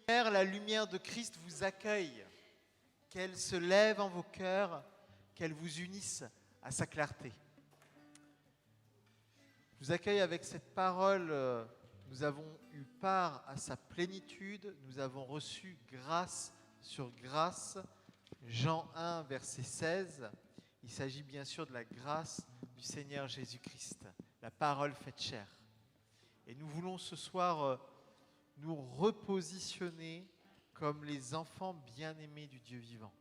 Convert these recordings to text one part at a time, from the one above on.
La lumière de Christ vous accueille, qu'elle se lève en vos cœurs, qu'elle vous unisse à sa clarté. Je vous accueille avec cette parole. Nous avons eu part à sa plénitude, nous avons reçu grâce sur grâce. Jean 1, verset 16. Il s'agit bien sûr de la grâce du Seigneur Jésus-Christ, la parole faite chair. Et nous voulons ce soir nous repositionner comme les enfants bien-aimés du Dieu vivant.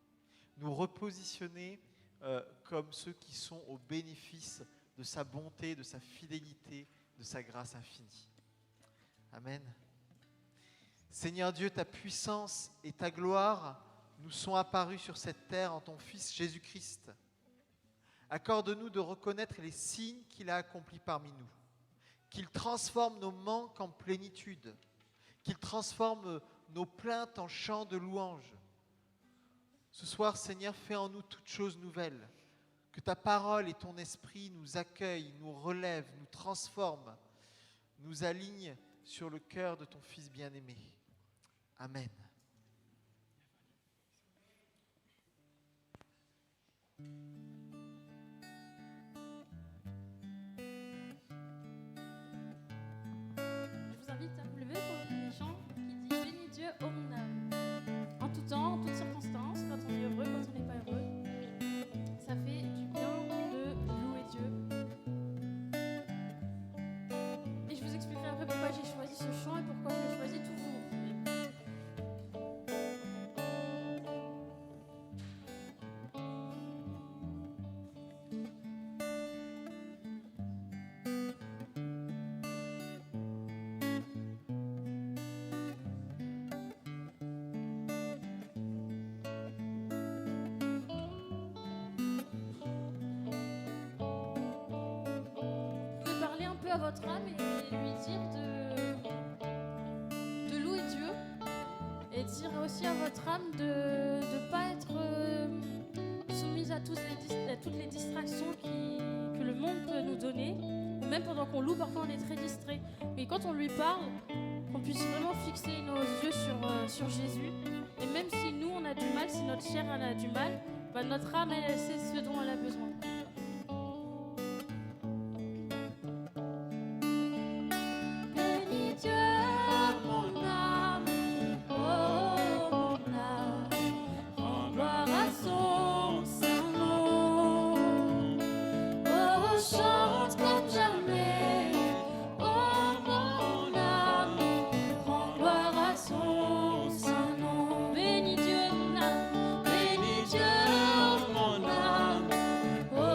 Nous repositionner comme ceux qui sont au bénéfice de sa bonté, de sa fidélité, de sa grâce infinie. Amen. Seigneur Dieu, ta puissance et ta gloire nous sont apparus sur cette terre en ton Fils Jésus-Christ. Accorde-nous de reconnaître les signes qu'il a accomplis parmi nous, qu'il transforme nos manques en plénitude, qu'il transforme nos plaintes en chants de louange. Ce soir, Seigneur, fais en nous toutes choses nouvelles, que ta parole et ton esprit nous accueillent, nous relèvent, nous transforment, nous alignent sur le cœur de ton Fils bien-aimé. Amen. Je vous invite à vous lever pour le chant qui dit « Bénis Dieu, ô mon âme ». En tout temps, en toutes circonstances, quand on est heureux, quand on n'est pas heureux, ça fait du bien de louer Dieu. Et je vous expliquerai après pourquoi j'ai choisi ce chant et pourquoi je le choisis toujours. À votre âme et lui dire de louer Dieu et dire aussi à votre âme de ne pas être soumise à toutes les distractions que le monde peut nous donner. Même pendant qu'on loue, parfois on est très distrait. Mais quand on lui parle, qu'on puisse vraiment fixer nos yeux sur Jésus. Et même si nous on a du mal, si notre chair elle a du mal, bah, notre âme elle sait ce dont elle a besoin. Oh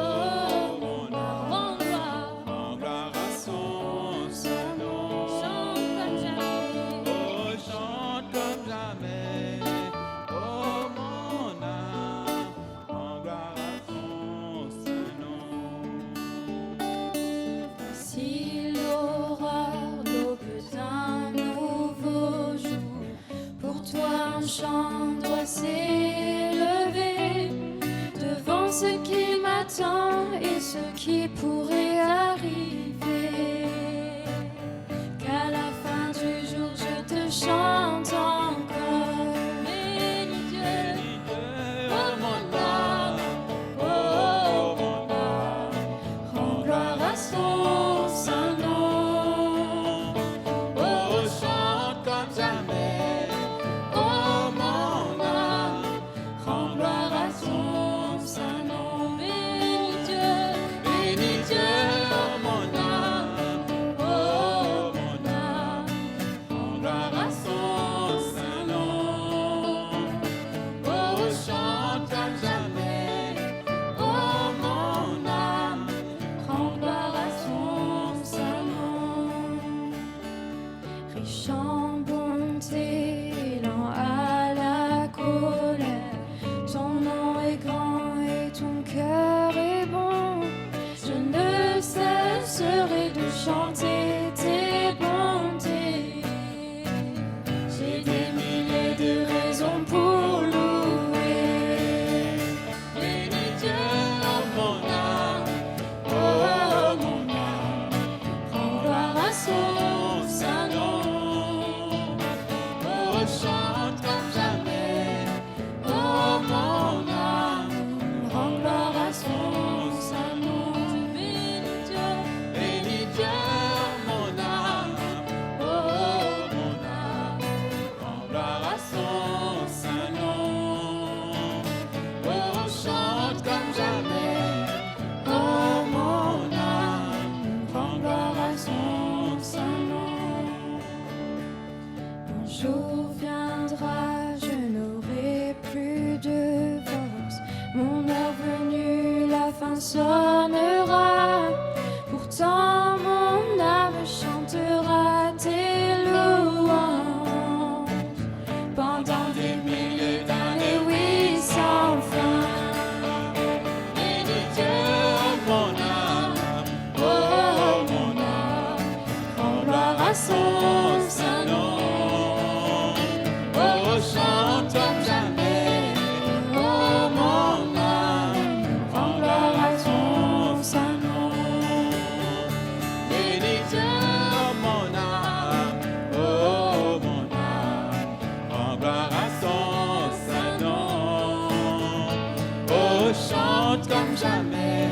chante comme jamais.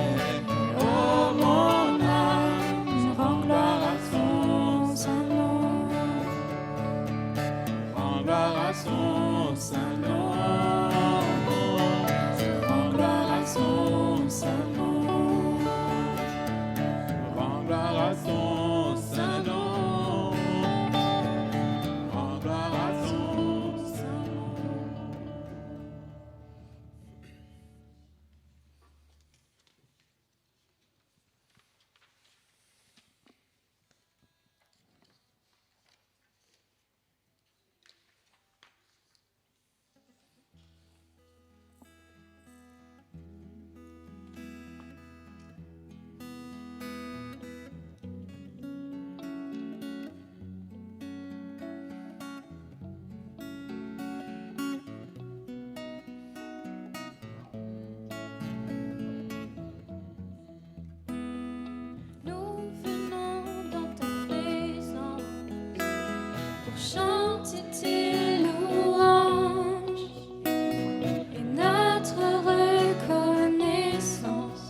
Oh mon âme, rends gloire à son saint nom. Rends gloire à son saint nom. Rends gloire à son saint nom. Rends gloire à son saint nom. Rends gloire à son saint nom. Nous venons dans ta présence pour chanter tes louanges et notre reconnaissance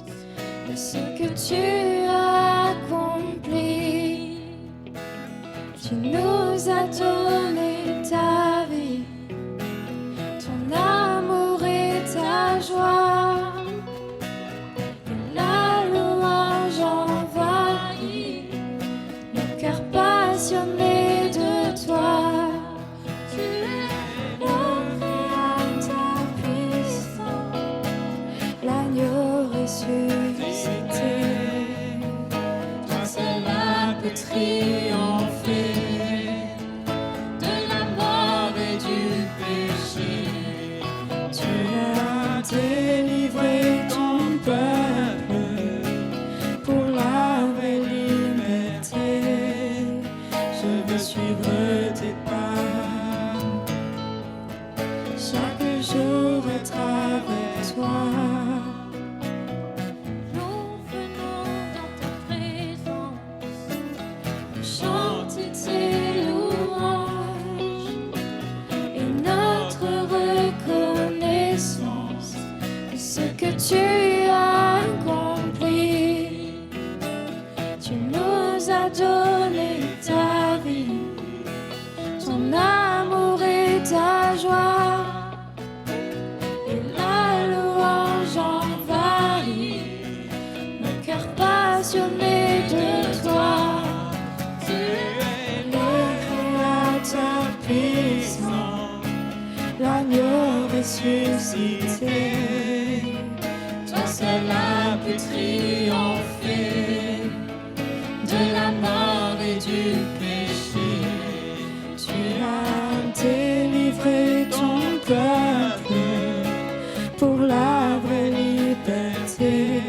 de ce que tu as accompli. Tu nous as donné ta vie, ton amour et ta joie. La louange envahit nos cœurs passionnés de toi. Tu es le créateur puissant, l'agneau ressuscité. Toi seul peut triompher de la mort et du péché. Tu as délivré ton peuple pour la vraie liberté. Je veux suivre tes pas, chaque jour être avec toi. Nous venons dans ta présence pour chanter tes louanges et notre reconnaissance de ce que tu as accompli. Tu nous as donné ta vie, ton amour et ta joie. Et la louange envahit nos cœurs passionnés de toi. Tu es le créateur puissant, l'agneau ressuscité. Toi seul pu triompher de la mort et du péché. Tu as délivré ton peuple pour la vraie liberté.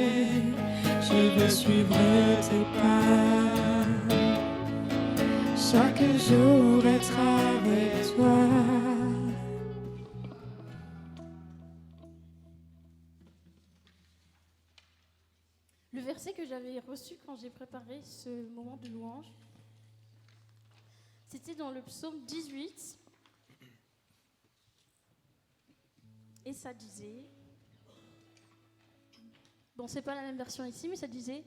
Je veux suivre tes pas, chaque jour être avec toi. Le verset que j'avais reçu quand j'ai préparé ce moment de louange, c'était dans le psaume 18. Et ça disait, bon, c'est pas la même version ici, mais ça disait: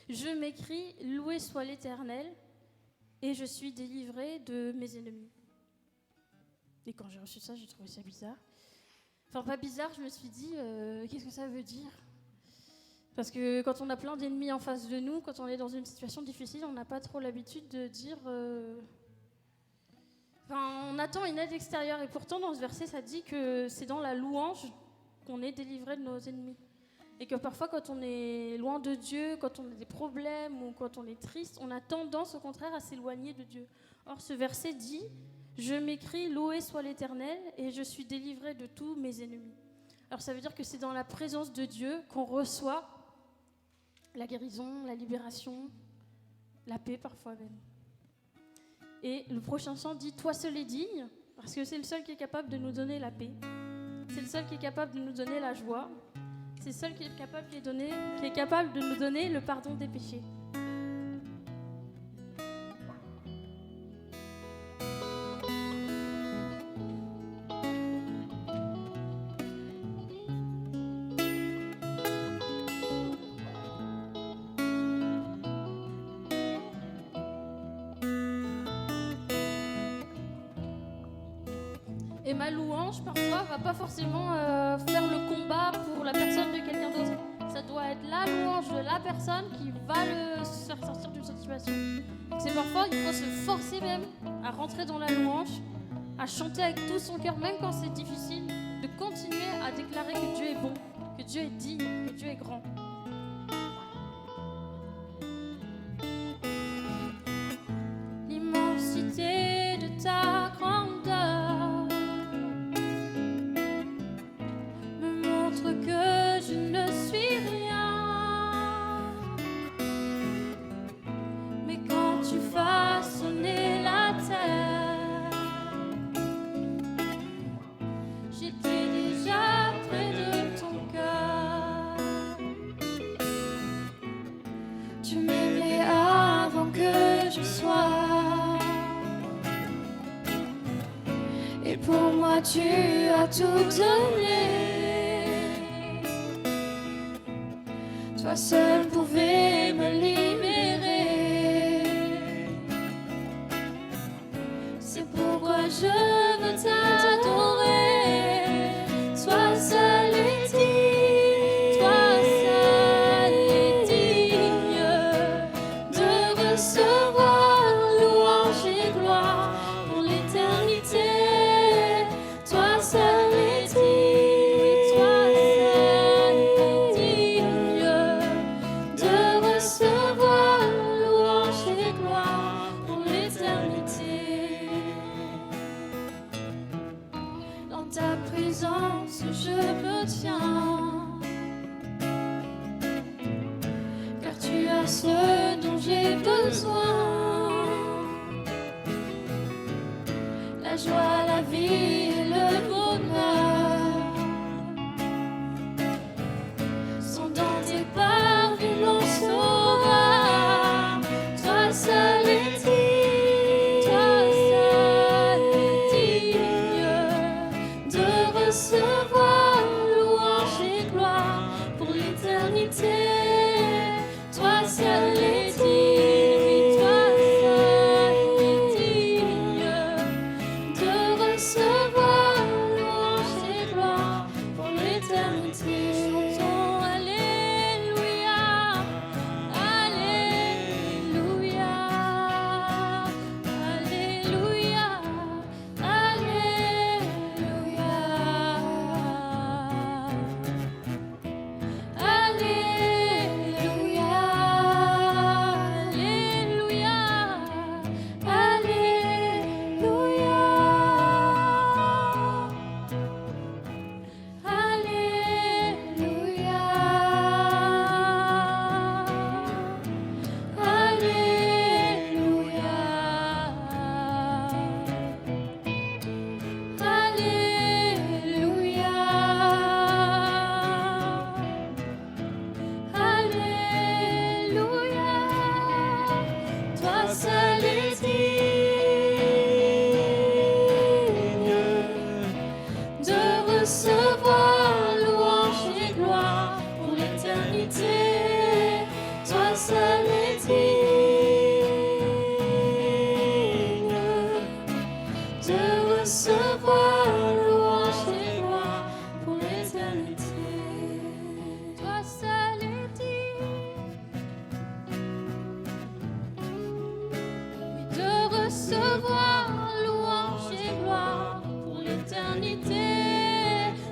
je m'écris, loué soit l'Éternel, et je suis délivré de mes ennemis. Et quand j'ai reçu ça, j'ai trouvé ça bizarre. Enfin, pas bizarre, je me suis dit, qu'est-ce que ça veut dire ? Parce que quand on a plein d'ennemis en face de nous, quand on est dans une situation difficile, on n'a pas trop l'habitude de dire... Enfin, on attend une aide extérieure. Et pourtant, dans ce verset, ça dit que c'est dans la louange qu'on est délivré de nos ennemis. Et que parfois, quand on est loin de Dieu, quand on a des problèmes ou quand on est triste, on a tendance, au contraire, à s'éloigner de Dieu. Or, ce verset dit: je m'écris, loué soit l'Éternel, et je suis délivré de tous mes ennemis. Alors, ça veut dire que c'est dans la présence de Dieu qu'on reçoit la guérison, la libération, la paix parfois même. Et le prochain chant dit: toi seul est digne, parce que c'est le seul qui est capable de nous donner la paix. C'est le seul qui est capable de nous donner la joie. C'est le seul qui est capable de nous donner le pardon des péchés. Et ma louange, parfois, va pas forcément faire le combat pour la personne de quelqu'un d'autre. Ça doit être la louange de la personne qui va le faire sortir d'une situation. Donc c'est parfois, il faut se forcer même à rentrer dans la louange, à chanter avec tout son cœur, même quand c'est difficile, de continuer à déclarer que Dieu est bon, que Dieu est digne, que Dieu est grand. L'immensité de ta grandeur me montre que je ne suis rien. Mais quand tu façonnais la terre, j'étais déjà près de ton cœur. Tu m'aimais avant que je sois. Et pour moi tu as tout donné. Toi seul pouvais me libérer. C'est pourquoi je veux t'adorer. Toi seul est digne. Toi seul est digne de recevoir louange et gloire pour l'éternité. Toi seul est digne, toi seul est digne de recevoir louange et gloire pour l'éternité. Dans ta présence, je me tiens, car tu as ce dont j'ai besoin. La joie, la vie et le bonheur sont dans tes parvis, mon sauveur. Toi seul est digne, toi seul est digne de recevoir louange et gloire pour l'éternité. Toi seul est digne, toi seul est digne de recevoir louange et gloire pour l'éternité. Chantons Alléluia, Alléluia, Alléluia, Alléluia, Alléluia, toi seul est digne de recevoir louange et gloire pour l'éternité. Toi seul est digne de recevoir louange et gloire pour l'éternité. Toi seul est digne de recevoir louange et gloire pour l'éternité.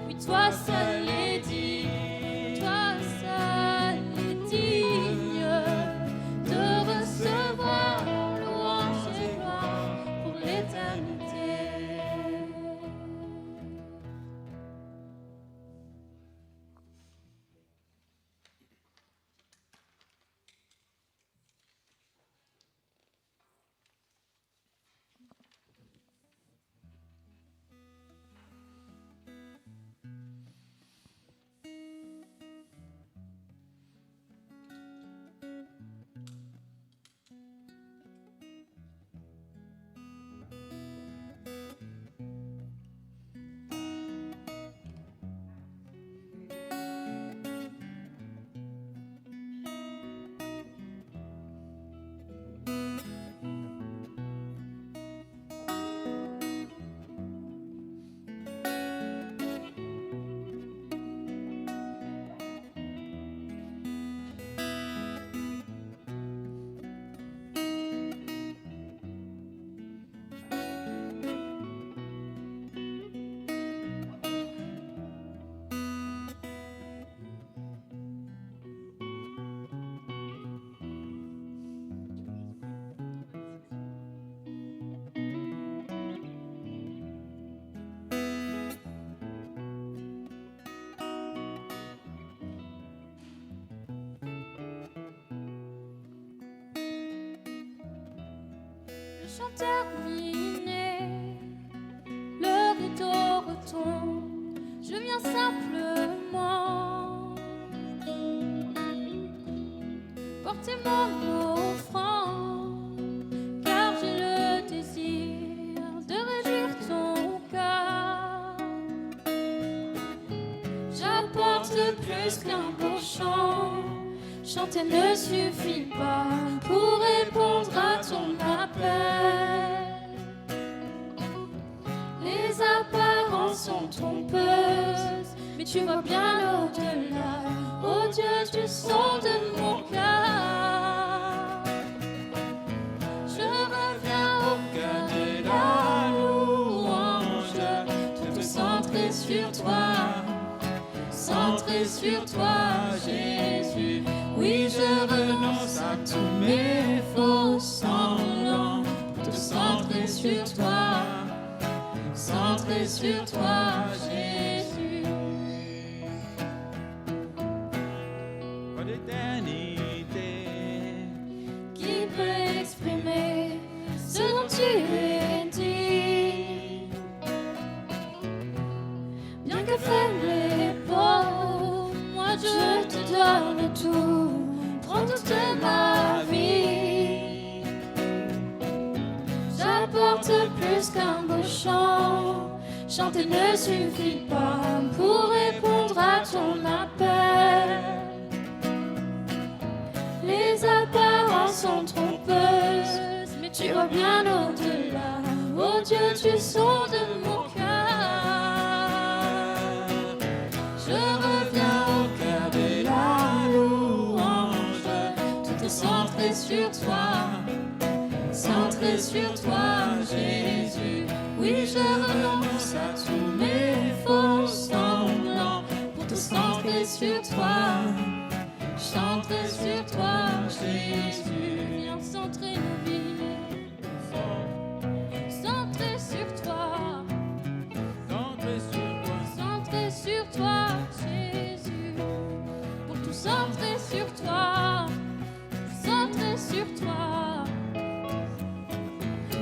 Oui, toi seul est digne, toi seul est digne de recevoir louange et gloire pour l'éternité. chant terminé, le rideau retombe, je viens simplement porter mon offrande, car j'ai le désir de réjouir ton cœur. J'apporte plus qu'un beau chant, chanter ne suffit pas pour répondre à ton appel. Les apparences sont trompeuses, mais tu vois bien au-delà. Oh Dieu, tu sondes mon cœur. Je reviens au cœur de la louange, tout centré sur toi, centré sur toi, Jésus. Oui, je renonce à tous mes faux semblants, tout centré sur toi, centré sur toi, Jésus. Pour l'éternité, Qui peut exprimer ce dont tu es dit? Bien que faible et pauvre, moi je te donne tout. Prends toute ma vie. J'apporte plus qu'un beau chant, chanter ne suffit pas pour répondre à ton appel. Les apparences sont trompeuses, mais tu vois bien au-delà. Oh Dieu, tu sondes mon cœur. Je reviens au cœur de la louange, tout est centré sur toi, centré sur toi, Jésus. Oui, je renonce à tous mes faux semblants pour te centrer sur toi, centrer sur toi, Jésus. Viens centrer nos vies, centrer sur toi, centré sur toi, centrer sur toi, Jésus. Pour tout centrer sur toi, centrer sur toi,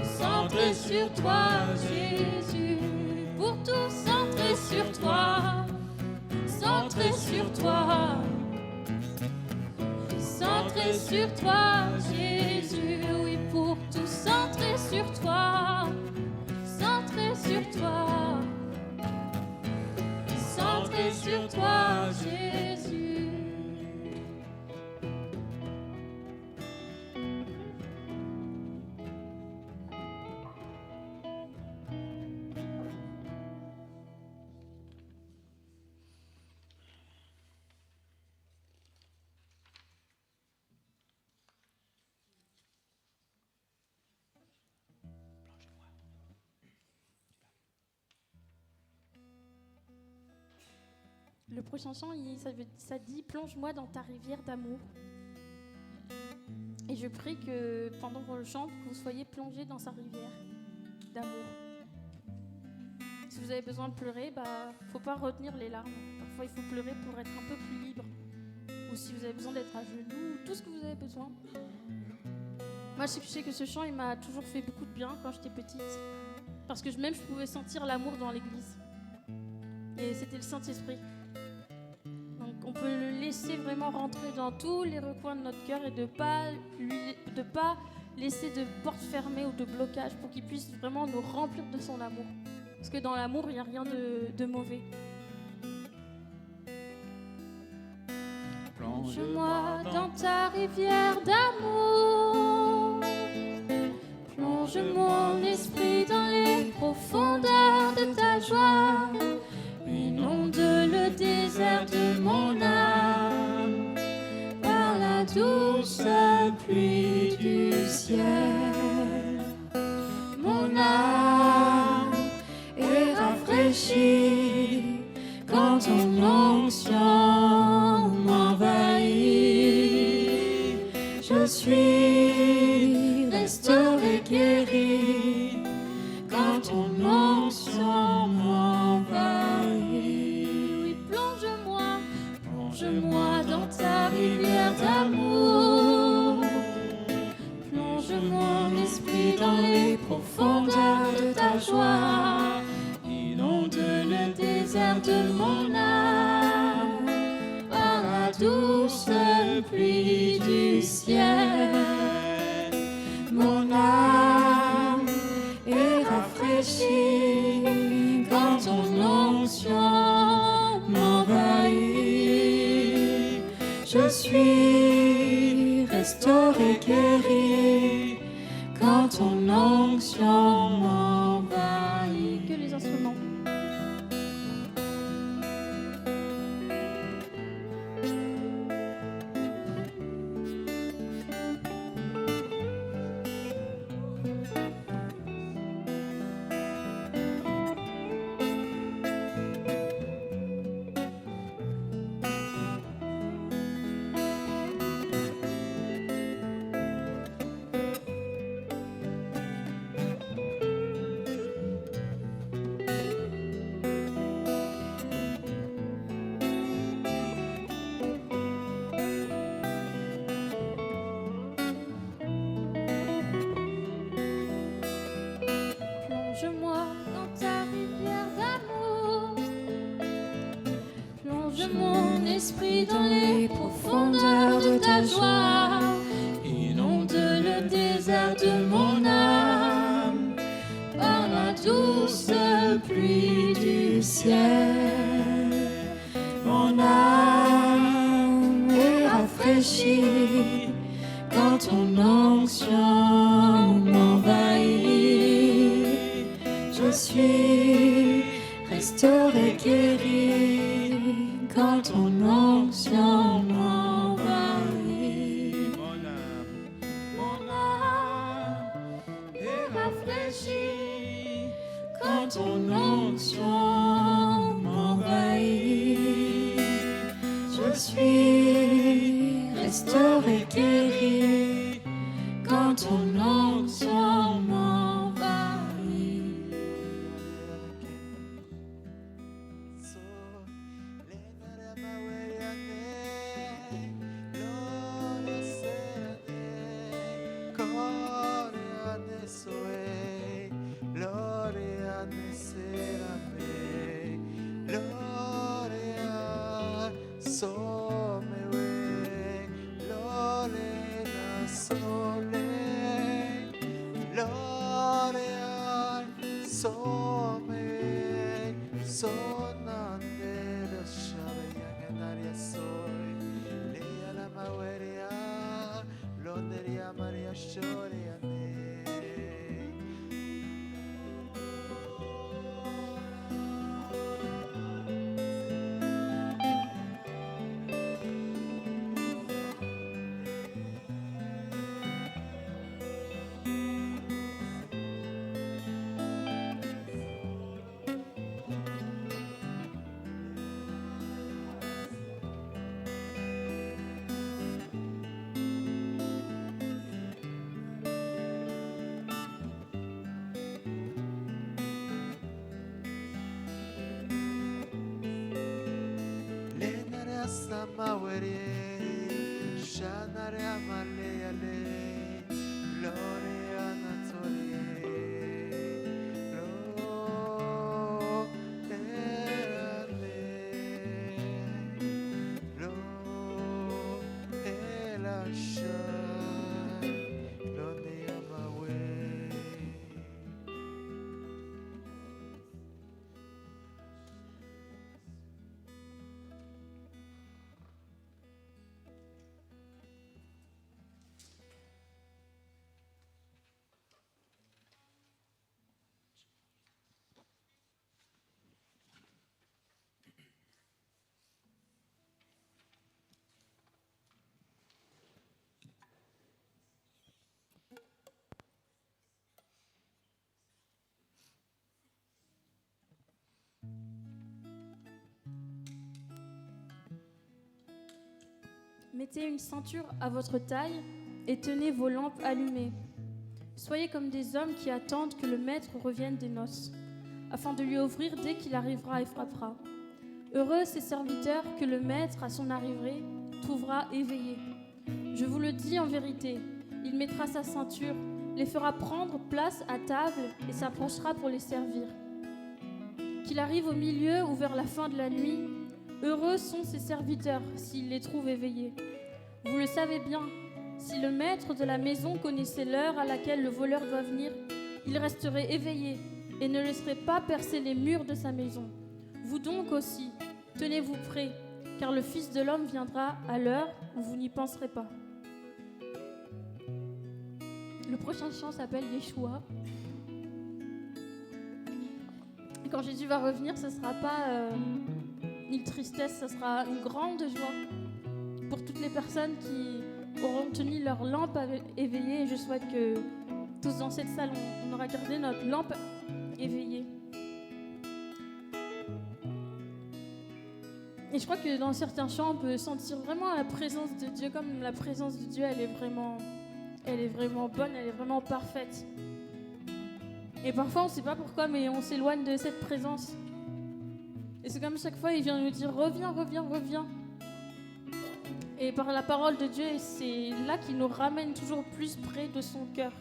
centrer sur toi, Jésus. Pour tout centrer sur toi, centrer sur toi, centrer sur toi, Jésus. Oui, pour tout centrer sur toi, centrer sur toi, centrer sur toi, Jésus. Le prochain chant, ça dit « Plonge-moi dans ta rivière d'amour ». Et je prie que pendant qu'on le chante, vous soyez plongés dans sa rivière d'amour. Si vous avez besoin de pleurer, faut pas retenir les larmes. Parfois, il faut pleurer pour être un peu plus libre. Ou si vous avez besoin d'être à genoux, tout ce que vous avez besoin. Moi, je sais que ce chant, il m'a toujours fait beaucoup de bien quand j'étais petite. Parce que même je pouvais sentir l'amour dans l'église. Et c'était le Saint-Esprit. Donc on peut le laisser vraiment rentrer dans tous les recoins de notre cœur et de pas laisser de porte fermée ou de blocage pour qu'il puisse vraiment nous remplir de son amour. Parce que dans l'amour, il n'y a rien de mauvais. Plonge-moi dans ta rivière d'amour. Plonge mon esprit dans les profondeurs de ta joie. Inonde le désert de mon âme par la douce pluie du ciel. Mon âme est rafraîchie quand ton onction m'envahit. Je suis restauré, guéri quand ton onction m'envahit. Oui, plonge-moi dans ta d'amour. Plonge mon esprit dans les mon âme par la douce pluie du ciel. Mon âme est rafraîchie quand ton onction m'envahit. Je suis restauré, guéri quand ton onction m'envahit. Que les instruments. Plonge-moi dans ta rivière d'amour. Plonge mon esprit dans les profondeurs de ta joie. Inonde le désert de mon âme par la douce pluie du ciel. Mon âme est rafraîchie quand ton onction m'envahit. Je suis restauré, guéri quand ton onction m'envahit. Mon âme est rafraîchie quand ton onction m'envahit. Je suis restauré, guéri quand ton onction m'envahit. Mettez une ceinture à votre taille et tenez vos lampes allumées. Soyez comme des hommes qui attendent que le maître revienne des noces, afin de lui ouvrir dès qu'il arrivera et frappera. Heureux ces serviteurs que le maître, à son arrivée, trouvera éveillés. Je vous le dis en vérité, il mettra sa ceinture, les fera prendre place à table et s'approchera pour les servir. qu'il arrive au milieu ou vers la fin de la nuit, heureux sont ses serviteurs s'ils les trouvent éveillés. Vous le savez bien, si le maître de la maison connaissait l'heure à laquelle le voleur doit venir, il resterait éveillé et ne laisserait pas percer les murs de sa maison. Vous donc aussi, tenez-vous prêts, car le Fils de l'homme viendra à l'heure où vous n'y penserez pas. Le prochain chant s'appelle Yeshua. Et quand Jésus va revenir, ce ne sera pas une tristesse, ce sera une grande joie pour toutes les personnes qui auront tenu leur lampe éveillée. Et je souhaite que tous dans cette salle, on aura gardé notre lampe éveillée. Et je crois que dans certains chants, on peut sentir vraiment la présence de Dieu, comme la présence de Dieu, elle est vraiment bonne, elle est vraiment parfaite. Et parfois, on ne sait pas pourquoi, mais on s'éloigne de cette présence. Et c'est comme chaque fois, il vient nous dire « Reviens, reviens, reviens ». Et par la parole de Dieu, c'est là qu'il nous ramène toujours plus près de son cœur.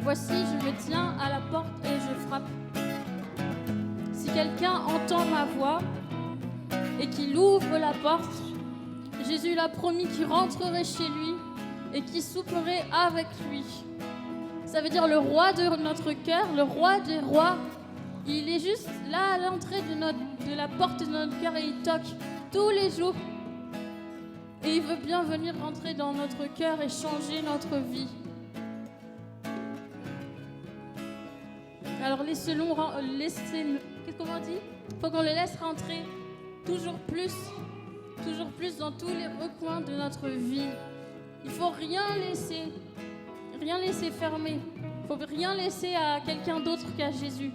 Voici, je me tiens à la porte et je frappe. Si quelqu'un entend ma voix et qu'il ouvre la porte, Jésus l'a promis qu'il rentrerait chez lui et qu'il souperait avec lui. Ça veut dire le roi de notre cœur, le roi des rois, Il est juste là à l'entrée de la porte de notre cœur et il toque tous les jours. Et il veut bien venir rentrer dans notre cœur et changer notre vie. Alors laissez-le, qu'est-ce qu'on dit? Il faut qu'on le laisse rentrer toujours plus dans tous les recoins de notre vie. Il faut rien laisser fermer. Il faut rien laisser à quelqu'un d'autre qu'à Jésus.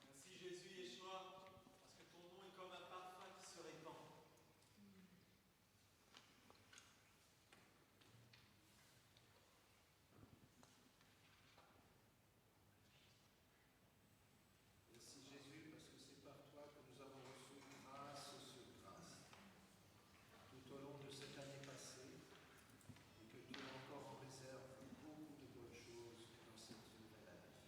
Merci Jésus Yeshua, parce que ton nom est comme un parfum qui se répand. Merci Jésus, parce que c'est par toi que nous avons reçu grâce sur grâce tout au long de cette année passée et que tu as encore en réserve beaucoup de bonnes choses dans cette nouvelle année.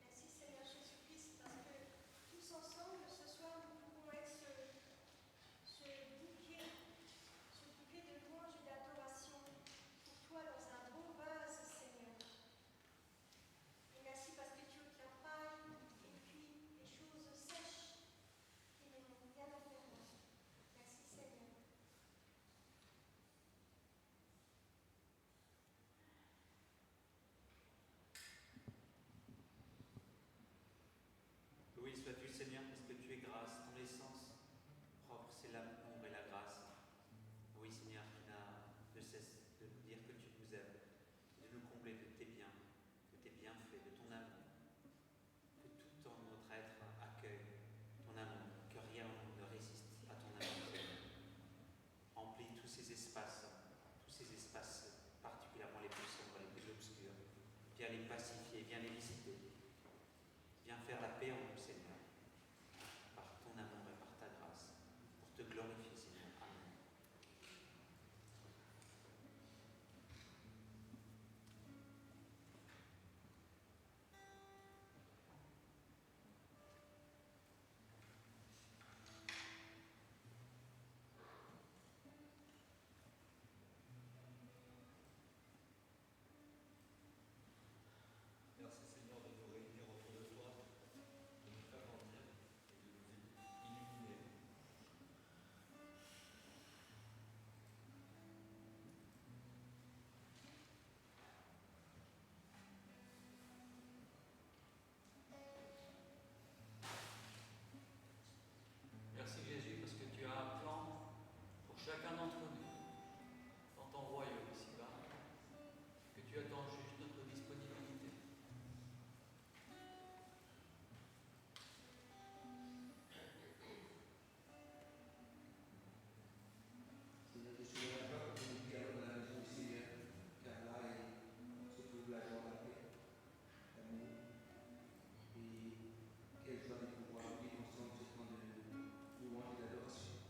Merci Seigneur Jésus-Christ, parce que tous ensemble, ce soir, nous pouvons être ce bouquet de louanges et d'adoration pour toi dans un beau vase, Seigneur. Et merci parce que tu ôtes la paille et puis les choses sèches qui n'ont rien à faire. Merci Seigneur. Loué sois-tu Seigneur, parce que tu es grâce, ton essence propre c'est l'amour et la grâce. Oui Seigneur, tu n'as de cesse de nous dire que tu nous aimes, de nous combler de tes biens, de tes bienfaits, de ton amour, que tout en notre être accueille ton amour, que rien ne résiste à ton amour Seigneur. Remplis tous ces espaces particulièrement les plus sombres, les plus obscurs. Viens les pacifier, viens les visiter. Viens faire la paix en nous, Seigneur, par ton amour et par ta grâce, pour te glorifier, Seigneur. Amen. Merci Seigneur de nous réunir autour de toi, de nous faire grandir et de nous illuminer. Merci Jésus parce que tu as un plan pour chacun d'entre nous dans ton royaume ici-bas, que tu attends juste notre disponibilité. Seigneur, je suis d'accord que nous prions dans la maison du Seigneur, car là se trouve la joie, la paix, l'amour. Et quelle joie de pouvoir vivre ensemble ce temps de louange et d'adoration.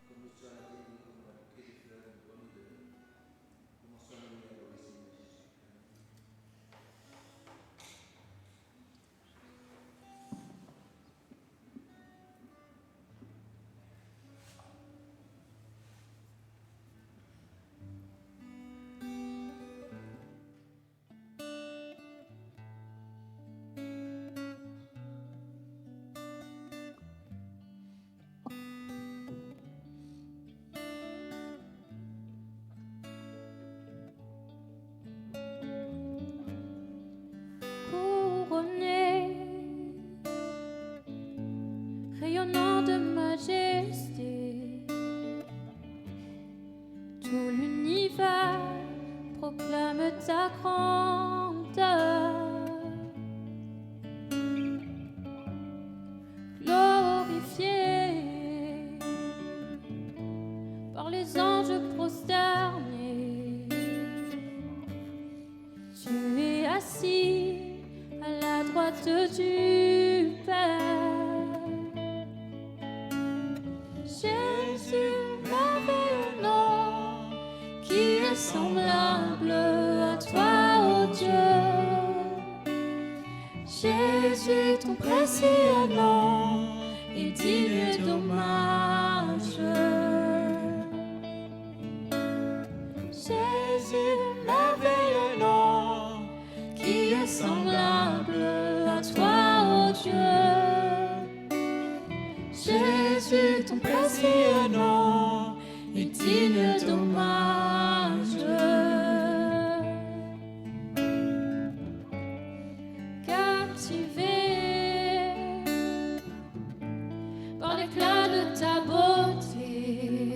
Comme le soir l'a dit, comme la bouquet de fleurs, une bonne odeur. Commençons à nous adorer, Seigneur Jésus. Amen. Couronné, rayonnant de majesté, tout l'univers proclame ta grandeur. me prosterner. Tu es assis à la droite du Père. Jésus, merveilleux nom, qui est semblable à toi, ô Dieu. Jésus, ton précieux nom est digne d'hommage. Jésus, merveilleux nom, qui est semblable à toi, ô Dieu. Jésus, ton précieux nom est digne d'hommage. Captivé par l'éclat de ta beauté,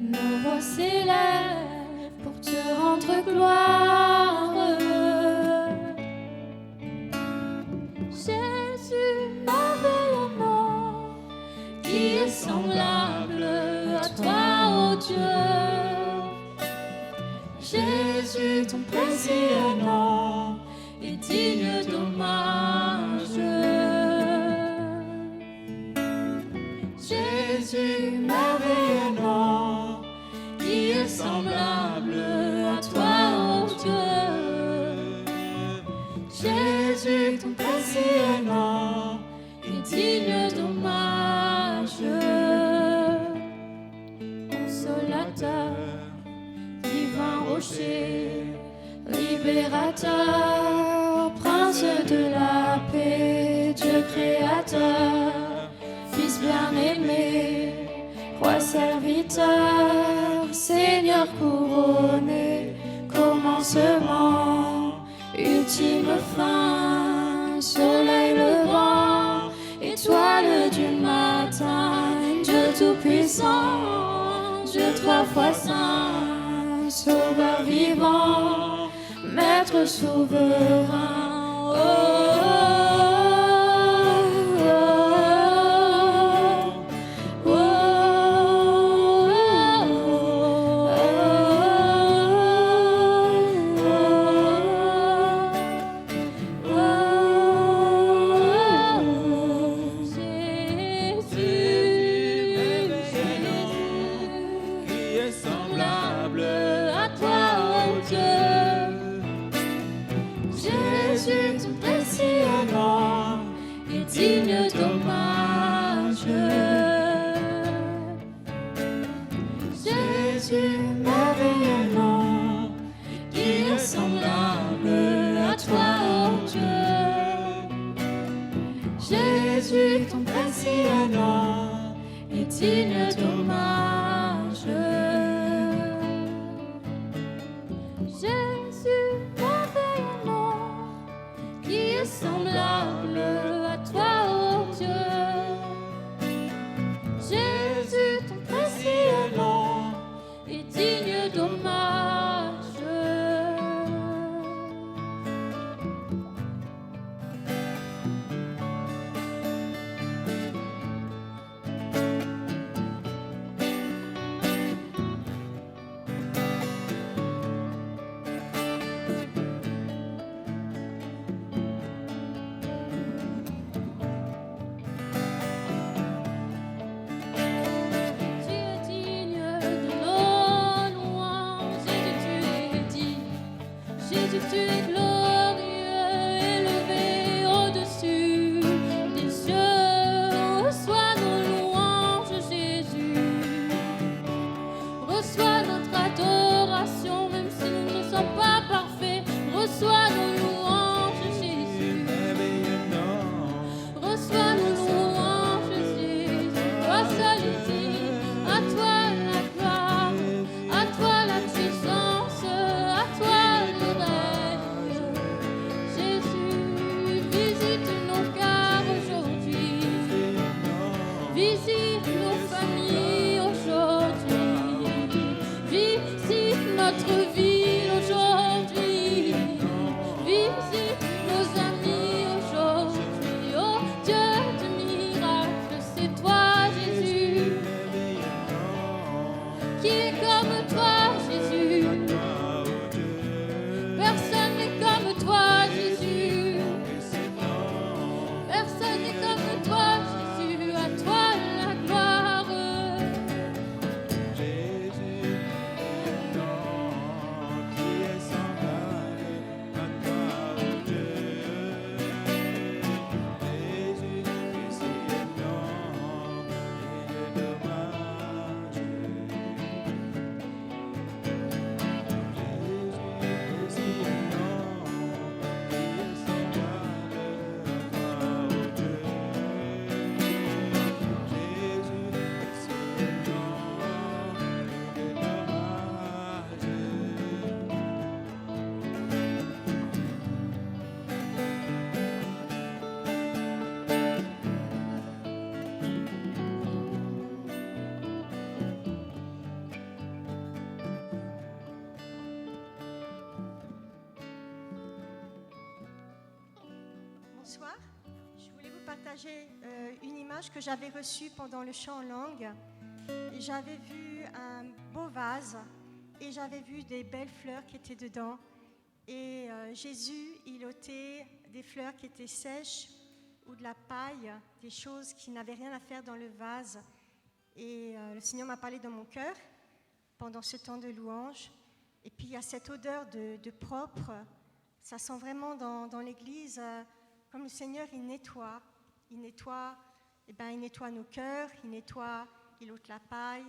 nos voix s'élèvent pour te rendre gloire. Jésus, merveilleux nom, qui est semblable à toi, ô Dieu. Jésus, ton précieux nom est digne d'hommage. Jésus, merveilleux nom, qui est semblable à toi, ô Dieu. Jésus, ton précieux nom est digne d'hommage. Consolateur, divin rocher, libérateur, prince de la paix, Dieu créateur, Fils bien-aimé, roi serviteur, Seigneur couronné, commencement, ultime fin, soleil levant, étoile du matin, Dieu tout-puissant, Dieu trois fois saint, sauveur vivant, maître souverain. Semblable à toi, ô Dieu. Jésus, ton précieux nom est digne d'hommage. Jésus, merveilleux nom, qui est semblable à toi, ô Dieu. Jésus, ton précieux nom est digne d'hommage. Jésus, merveilleux nom, qui est semblable à toi, ô Dieu. Jésus, ton précieux nom est digne d'hommage. partager une image que j'avais reçue pendant le chant en langue. J'avais vu un beau vase et j'avais vu des belles fleurs qui étaient dedans. Et Jésus, il ôtait des fleurs qui étaient sèches ou de la paille, des choses qui n'avaient rien à faire dans le vase. Et le Seigneur m'a parlé dans mon cœur pendant ce temps de louange. Et puis il y a cette odeur de propre. Ça sent vraiment dans l'église, comme le Seigneur, il nettoie. Il nettoie nos cœurs, il ôte la paille,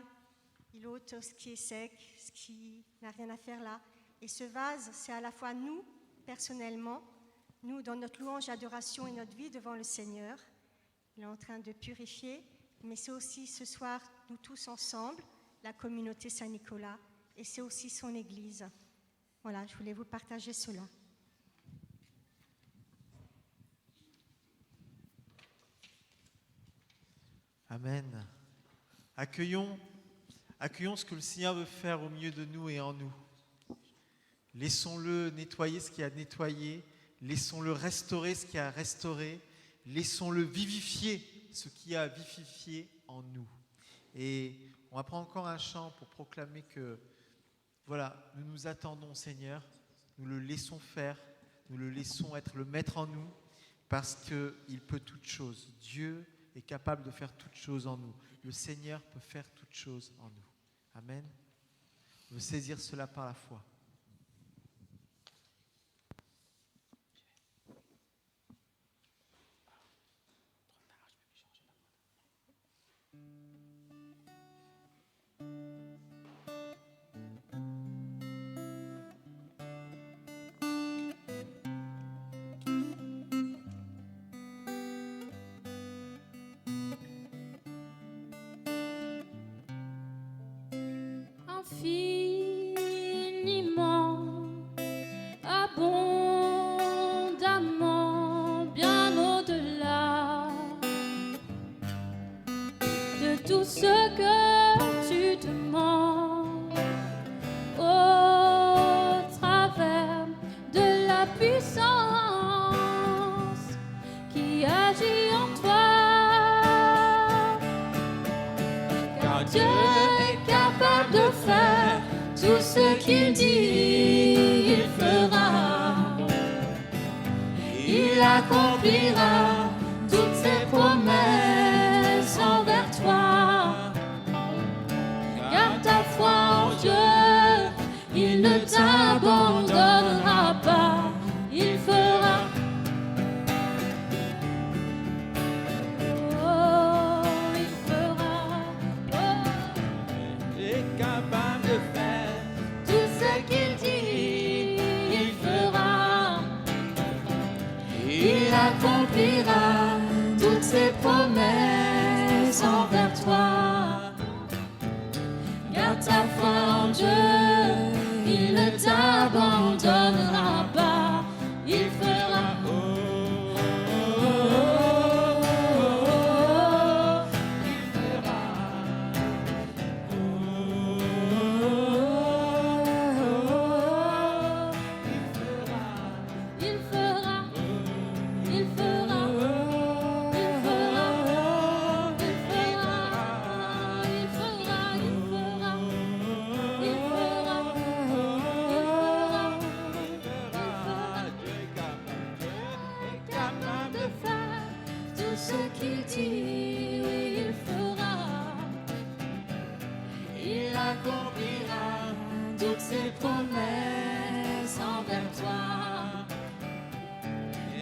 il ôte ce qui est sec, ce qui n'a rien à faire là. Et ce vase, c'est à la fois nous, personnellement, nous, dans notre louange, adoration et notre vie devant le Seigneur. Il est en train de purifier, mais c'est aussi ce soir, nous tous ensemble, la communauté Saint-Nicolas, et c'est aussi son Église. Voilà, je voulais vous partager cela. Amen. Accueillons ce que le Seigneur veut faire au milieu de nous et en nous. Laissons-le nettoyer ce qui a nettoyé, laissons-le restaurer ce qui a restauré, laissons-le vivifier ce qui a vivifié en nous. Et on va prendre encore un chant pour proclamer que, voilà, nous nous attendons, Seigneur, nous le laissons faire, nous le laissons être le maître en nous, parce qu'il peut toutes choses. Dieu est capable de faire toutes choses en nous. Le Seigneur peut faire toutes choses en nous. Amen. On veut saisir cela par la foi. Infiniment, abondamment, bien au-delà de tout ce que tu demandes, au travers de la puissance qui agit en toi, car Dieu est capable de faire tout ce qu'il dit, il fera. Il accomplira toutes ses promesses envers toi. Garde ta foi en Dieu, il ne t'abandonnera pas, il fera. Oh, il fera. Oh. Il est capable de faire Tout ce qu'il dit, il fera. Il accomplira toutes ses promesses envers toi. Garde ta foi en Dieu, il ne t'abandonnera pas. Il fera. Il fera, il fera, il fera, il fera, il fera, il fera, il fera, Dieu est capable de faire tout ce qu'il dit, il fera. Il accomplira toutes ses promesses envers toi.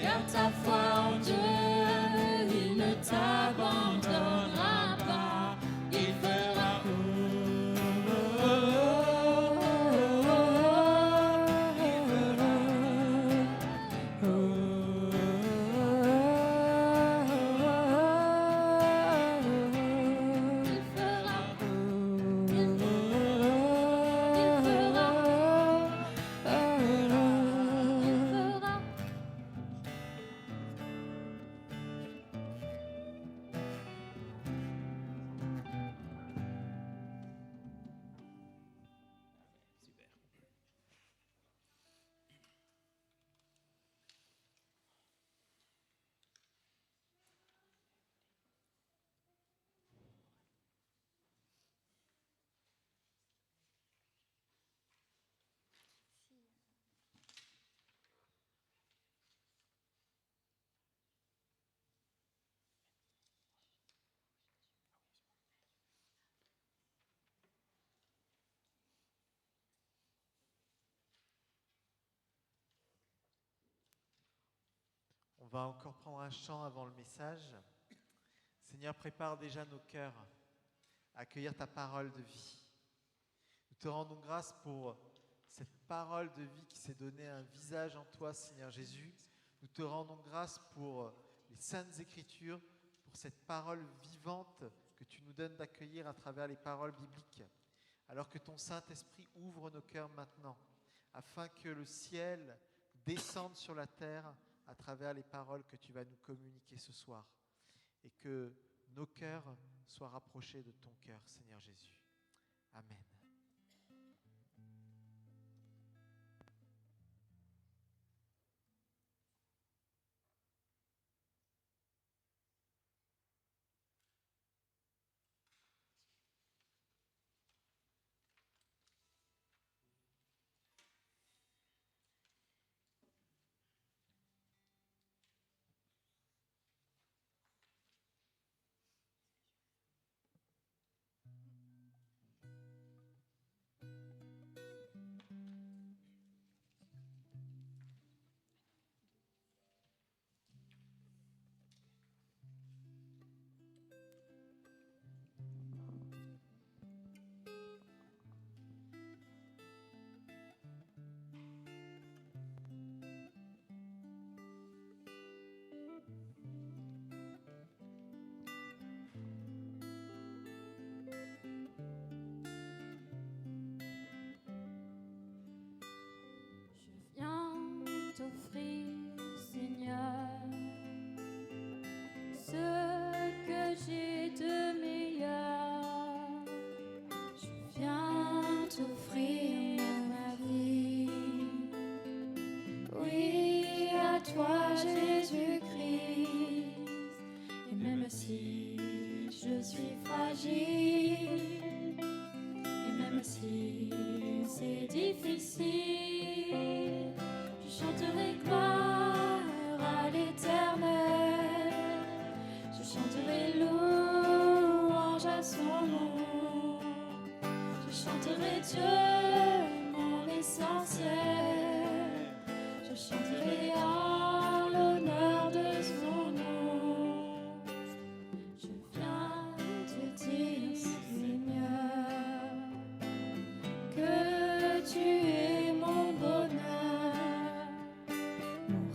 Garde ta foi en Dieu, il ne t'abandonnera pas, il fera. Il fera, il fera, On va encore prendre un chant avant le message. Seigneur, prépare déjà nos cœurs à accueillir ta parole de vie. Nous te rendons grâce pour cette parole de vie qui s'est donné un visage en toi, Seigneur Jésus. Nous te rendons grâce pour les Saintes Écritures, pour cette parole vivante que tu nous donnes d'accueillir à travers les paroles bibliques. Alors que ton Saint-Esprit ouvre nos cœurs maintenant, afin que le ciel descende sur la terre à travers les paroles que tu vas nous communiquer ce soir. Et que nos cœurs soient rapprochés de ton cœur, Seigneur Jésus. Amen. T'offrir, Seigneur, ce que j'ai de meilleur. Je viens t'offrir ma vie. Oui, à toi, Jésus-Christ. Et même si je suis fragile, et même si c'est difficile, je chanterai gloire à l'Éternel, je chanterai louange à son nom, je chanterai Dieu, mon essentiel, je chanterai en l'honneur de son nom. Je viens te dire, Seigneur, que tu es mon bonheur.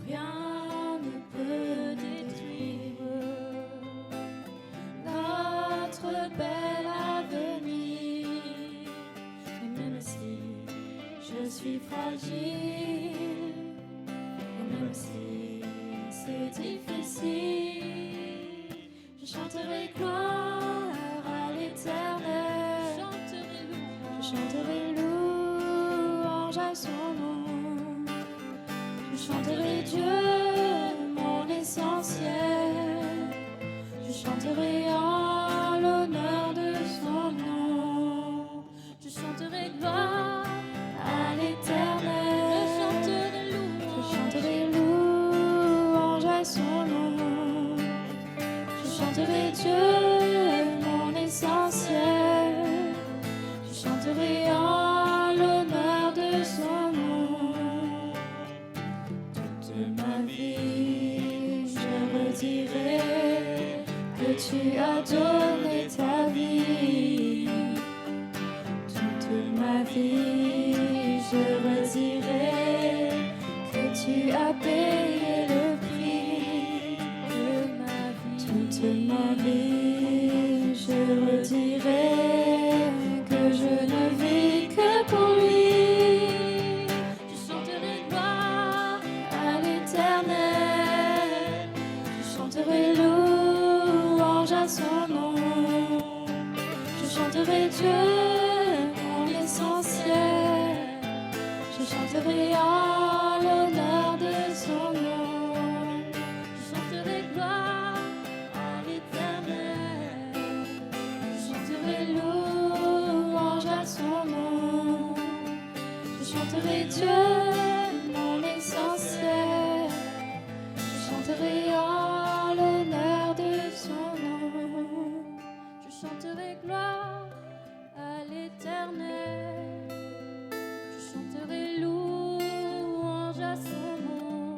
Rien ne peut détruire notre bel avenir. Et même si je suis fragile, et même si c'est difficile, je chanterai gloire à l'Éternel, je chanterai louange à son nom. Je chanterai Dieu, mon essentiel, je chanterai en l'honneur de son nom. Je chanterai gloire à l'Éternel, je chanterai louange à son nom. Je chanterai Dieu, mon essentiel, je chanterai en l'honneur de son nom. Toute ma vie, je redirai que tu as donné ta vie. Toute ma vie, je redirai que tu as payé le prix de ma vie. Toute ma vie, je redirai que je ne vis que pour lui. Je chanterai gloire à l'Éternel, je chanterai louange à son nom, je chanterai Dieu, mon essentiel, je chanterai en l'honneur de son nom. Je chanterai gloire à l'Éternel, je chanterai louange à son nom, je chanterai Dieu, mon essentiel, je chanterai en l'honneur de son nom. Je chanterai gloire à l'Éternel, je chanterai louange à son nom,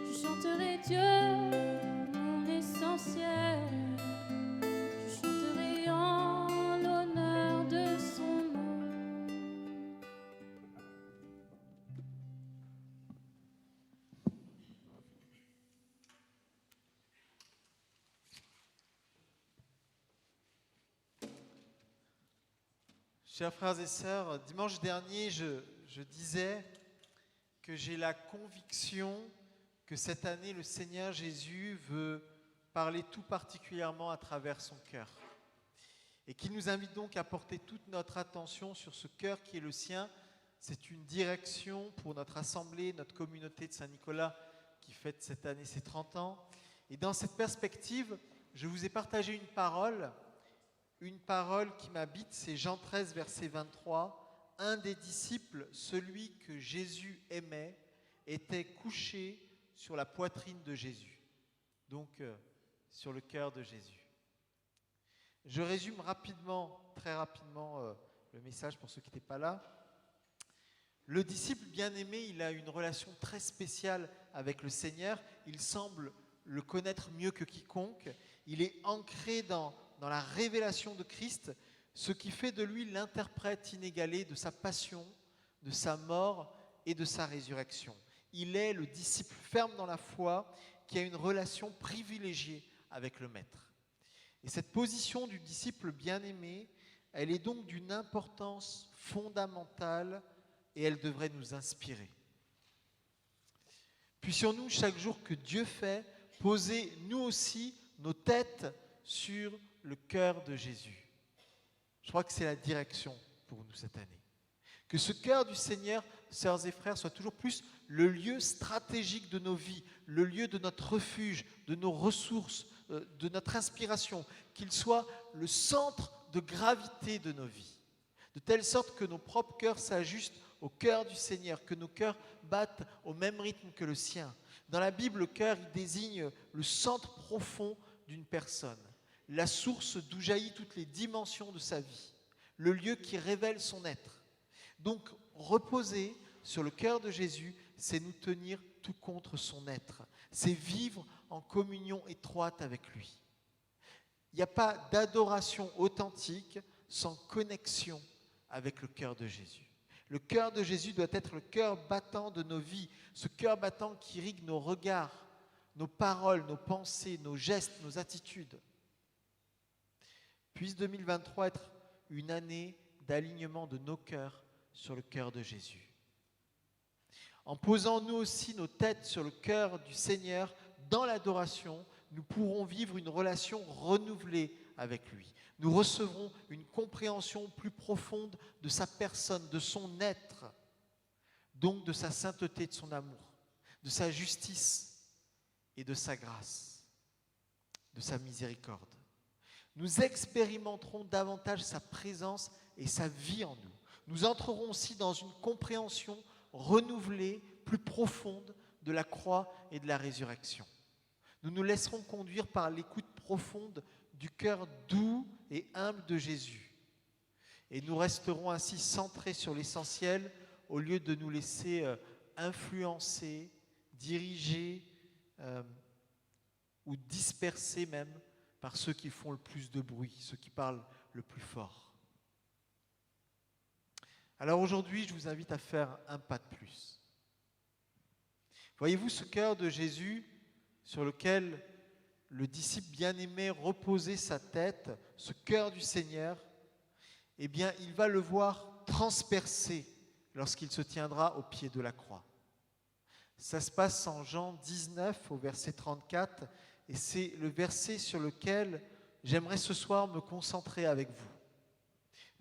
je chanterai Chers frères et sœurs, dimanche dernier, je disais que j'ai la conviction que cette année, le Seigneur Jésus veut parler tout particulièrement à travers son cœur. Et qu'il nous invite donc à porter toute notre attention sur ce cœur qui est le sien. C'est une direction pour notre assemblée, notre communauté de Saint-Nicolas qui fête cette année ses 30 ans. Et dans cette perspective, je vous ai partagé une parole qui m'habite, c'est Jean 13, verset 23. Un des disciples, celui que Jésus aimait, était couché sur la poitrine de Jésus, donc sur le cœur de Jésus. Je résume très rapidement, le message pour ceux qui n'étaient pas là. Le disciple bien-aimé, il a une relation très spéciale avec le Seigneur. Il semble le connaître mieux que quiconque. Il est ancré dans la révélation de Christ, ce qui fait de lui l'interprète inégalé de sa passion, de sa mort et de sa résurrection. Il est le disciple ferme dans la foi qui a une relation privilégiée avec le Maître. Et cette position du disciple bien-aimé, elle est donc d'une importance fondamentale et elle devrait nous inspirer. Puissions-nous, chaque jour que Dieu fait, poser nous aussi nos têtes sur le cœur de Jésus. Je crois que c'est la direction pour nous cette année. Que ce cœur du Seigneur, sœurs et frères, soit toujours plus le lieu stratégique de nos vies, le lieu de notre refuge, de nos ressources, de notre inspiration, qu'il soit le centre de gravité de nos vies, de telle sorte que nos propres cœurs s'ajustent au cœur du Seigneur, que nos cœurs battent au même rythme que le sien. Dans la Bible, le cœur, il désigne le centre profond d'une personne, la source d'où jaillissent toutes les dimensions de sa vie, le lieu qui révèle son être. Donc, reposer sur le cœur de Jésus, c'est nous tenir tout contre son être, c'est vivre en communion étroite avec lui. Il n'y a pas d'adoration authentique sans connexion avec le cœur de Jésus. Le cœur de Jésus doit être le cœur battant de nos vies, ce cœur battant qui irrigue nos regards, nos paroles, nos pensées, nos gestes, nos attitudes. Puisse 2023 être une année d'alignement de nos cœurs sur le cœur de Jésus. En posant nous aussi nos têtes sur le cœur du Seigneur, dans l'adoration, nous pourrons vivre une relation renouvelée avec lui. Nous recevrons une compréhension plus profonde de sa personne, de son être, donc de sa sainteté, de son amour, de sa justice et de sa grâce, de sa miséricorde. Nous expérimenterons davantage sa présence et sa vie en nous. Nous entrerons aussi dans une compréhension renouvelée, plus profonde de la croix et de la résurrection. Nous nous laisserons conduire par l'écoute profonde du cœur doux et humble de Jésus. Et nous resterons ainsi centrés sur l'essentiel au lieu de nous laisser influencer, diriger ou disperser même par ceux qui font le plus de bruit, ceux qui parlent le plus fort. Alors aujourd'hui, je vous invite à faire un pas de plus. Voyez-vous ce cœur de Jésus sur lequel le disciple bien-aimé reposait sa tête, ce cœur du Seigneur, eh bien, il va le voir transpercé lorsqu'il se tiendra au pied de la croix. Ça se passe en Jean 19 au verset 34 et c'est le verset sur lequel j'aimerais ce soir me concentrer avec vous.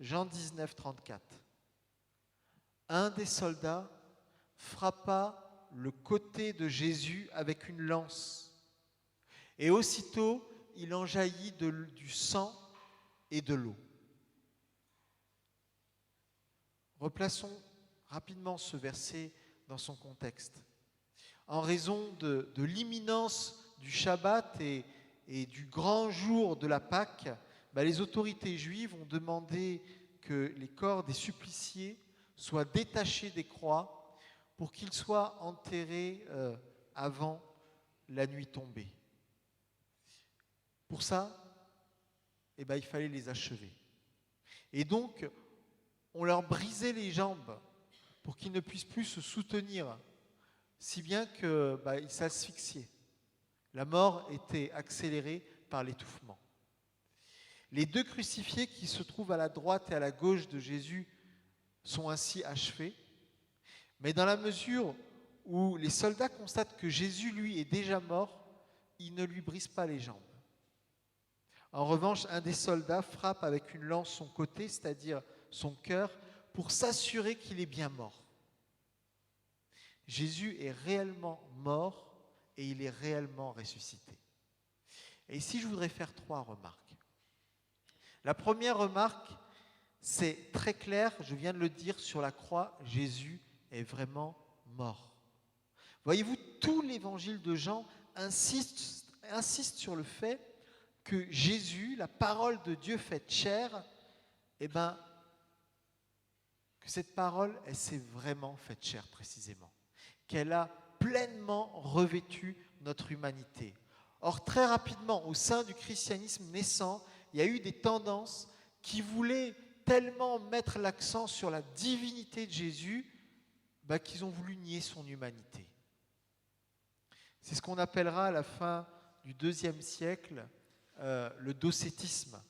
Jean 19, 34. Un des soldats frappa le côté de Jésus avec une lance et aussitôt il en jaillit du sang et de l'eau. Replaçons rapidement ce verset dans son contexte. En raison de l'imminence du Shabbat et du grand jour de la Pâque, les autorités juives ont demandé que les corps des suppliciés soient détachés des croix pour qu'ils soient enterrés avant la nuit tombée. Pour ça, il fallait les achever. Et donc, on leur brisait les jambes pour qu'ils ne puissent plus se soutenir, si bien qu'ils s'asphyxiaient. La mort était accélérée par l'étouffement. Les 2 crucifiés qui se trouvent à la droite et à la gauche de Jésus sont ainsi achevés. Mais dans la mesure où les soldats constatent que Jésus, lui, est déjà mort, ils ne lui brisent pas les jambes. En revanche, un des soldats frappe avec une lance son côté, c'est-à-dire son cœur, pour s'assurer qu'il est bien mort. Jésus est réellement mort et il est réellement ressuscité. Et ici, je voudrais faire 3 remarques. La première remarque, c'est très clair, je viens de le dire, sur la croix, Jésus est vraiment mort. Voyez-vous, tout l'évangile de Jean insiste sur le fait que Jésus, la parole de Dieu faite chair, que cette parole, elle s'est vraiment faite chair précisément, qu'elle a pleinement revêtu notre humanité. Or, très rapidement, au sein du christianisme naissant, il y a eu des tendances qui voulaient tellement mettre l'accent sur la divinité de Jésus qu'ils ont voulu nier son humanité. C'est ce qu'on appellera à la fin du IIe siècle le docétisme.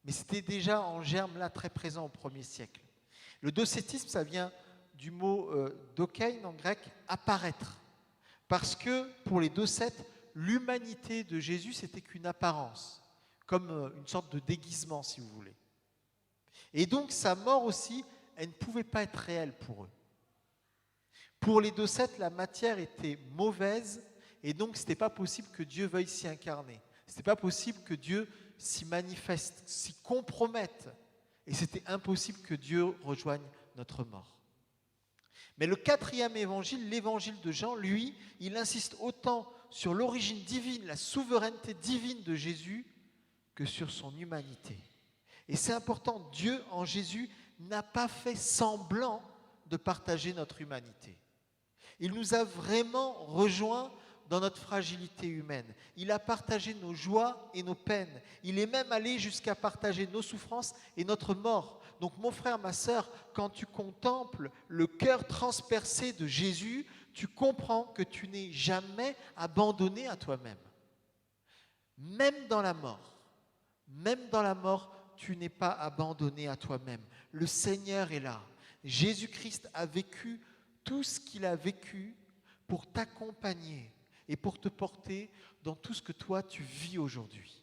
Mais c'était déjà en germe là très présent au 1er siècle. Le docétisme, ça vient du mot dokein en grec, apparaître. Parce que pour les docètes, l'humanité de Jésus, c'était qu'une apparence, comme une sorte de déguisement, si vous voulez. Et donc sa mort aussi, elle ne pouvait pas être réelle pour eux. Pour les docètes, la matière était mauvaise, et donc ce n'était pas possible que Dieu veuille s'y incarner. Ce n'était pas possible que Dieu s'y manifeste, s'y compromette. Et c'était impossible que Dieu rejoigne notre mort. Mais le 4e évangile, l'évangile de Jean, lui, il insiste autant sur l'origine divine, la souveraineté divine de Jésus, que sur son humanité. Et c'est important, Dieu en Jésus n'a pas fait semblant de partager notre humanité. Il nous a vraiment rejoints dans notre fragilité humaine. Il a partagé nos joies et nos peines. Il est même allé jusqu'à partager nos souffrances et notre mort. Donc mon frère, ma sœur, quand tu contemples le cœur transpercé de Jésus, tu comprends que tu n'es jamais abandonné à toi-même. Même dans la mort, tu n'es pas abandonné à toi-même. Le Seigneur est là. Jésus-Christ a vécu tout ce qu'il a vécu pour t'accompagner et pour te porter dans tout ce que toi tu vis aujourd'hui.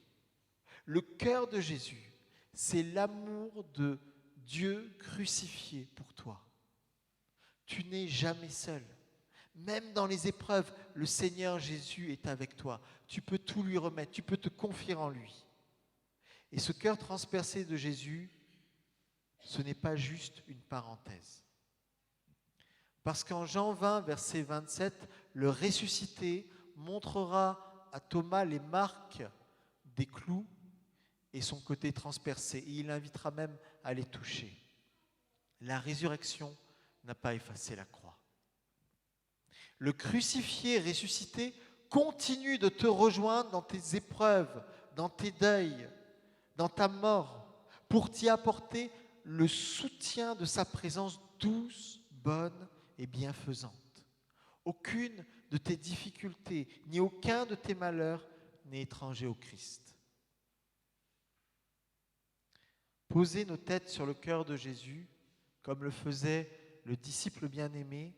Le cœur de Jésus, c'est l'amour de Dieu crucifié pour toi. Tu n'es jamais seul. Même dans les épreuves, le Seigneur Jésus est avec toi. Tu peux tout lui remettre, tu peux te confier en lui. Et ce cœur transpercé de Jésus, ce n'est pas juste une parenthèse. Parce qu'en Jean 20, verset 27, le ressuscité montrera à Thomas les marques des clous et son côté transpercé. Et il l'invitera même à les toucher. La résurrection n'a pas effacé la croix. Le crucifié ressuscité continue de te rejoindre dans tes épreuves, dans tes deuils, dans ta mort, pour t'y apporter le soutien de sa présence douce, bonne et bienfaisante. Aucune de tes difficultés, ni aucun de tes malheurs n'est étranger au Christ. Poser nos têtes sur le cœur de Jésus, comme le faisait le disciple bien-aimé,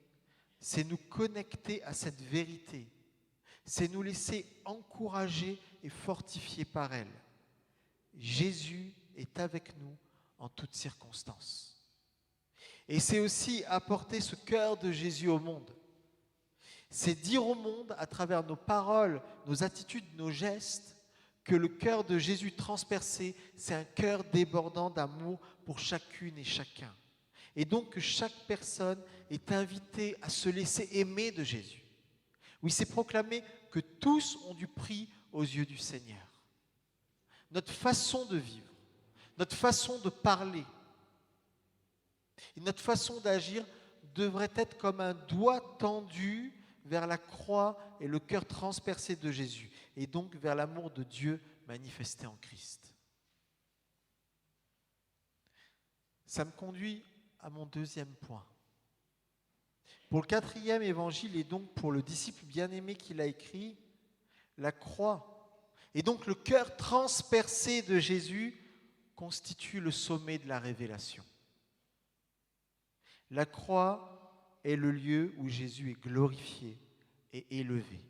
c'est nous connecter à cette vérité, c'est nous laisser encourager et fortifier par elle. Jésus est avec nous en toutes circonstances. Et c'est aussi apporter ce cœur de Jésus au monde. C'est dire au monde, à travers nos paroles, nos attitudes, nos gestes, que le cœur de Jésus transpercé, c'est un cœur débordant d'amour pour chacune et chacun. Et donc que chaque personne est invitée à se laisser aimer de Jésus. Oui, c'est proclamer que tous ont du prix aux yeux du Seigneur. Notre façon de vivre, notre façon de parler et notre façon d'agir devrait être comme un doigt tendu vers la croix et le cœur transpercé de Jésus, et donc vers l'amour de Dieu manifesté en Christ. Ça me conduit à mon deuxième point. Pour le 4e évangile, et donc pour le disciple bien-aimé qui l'a écrit, la croix, et donc le cœur transpercé de Jésus, constitue le sommet de la révélation. La croix est le lieu où Jésus est glorifié et élevé.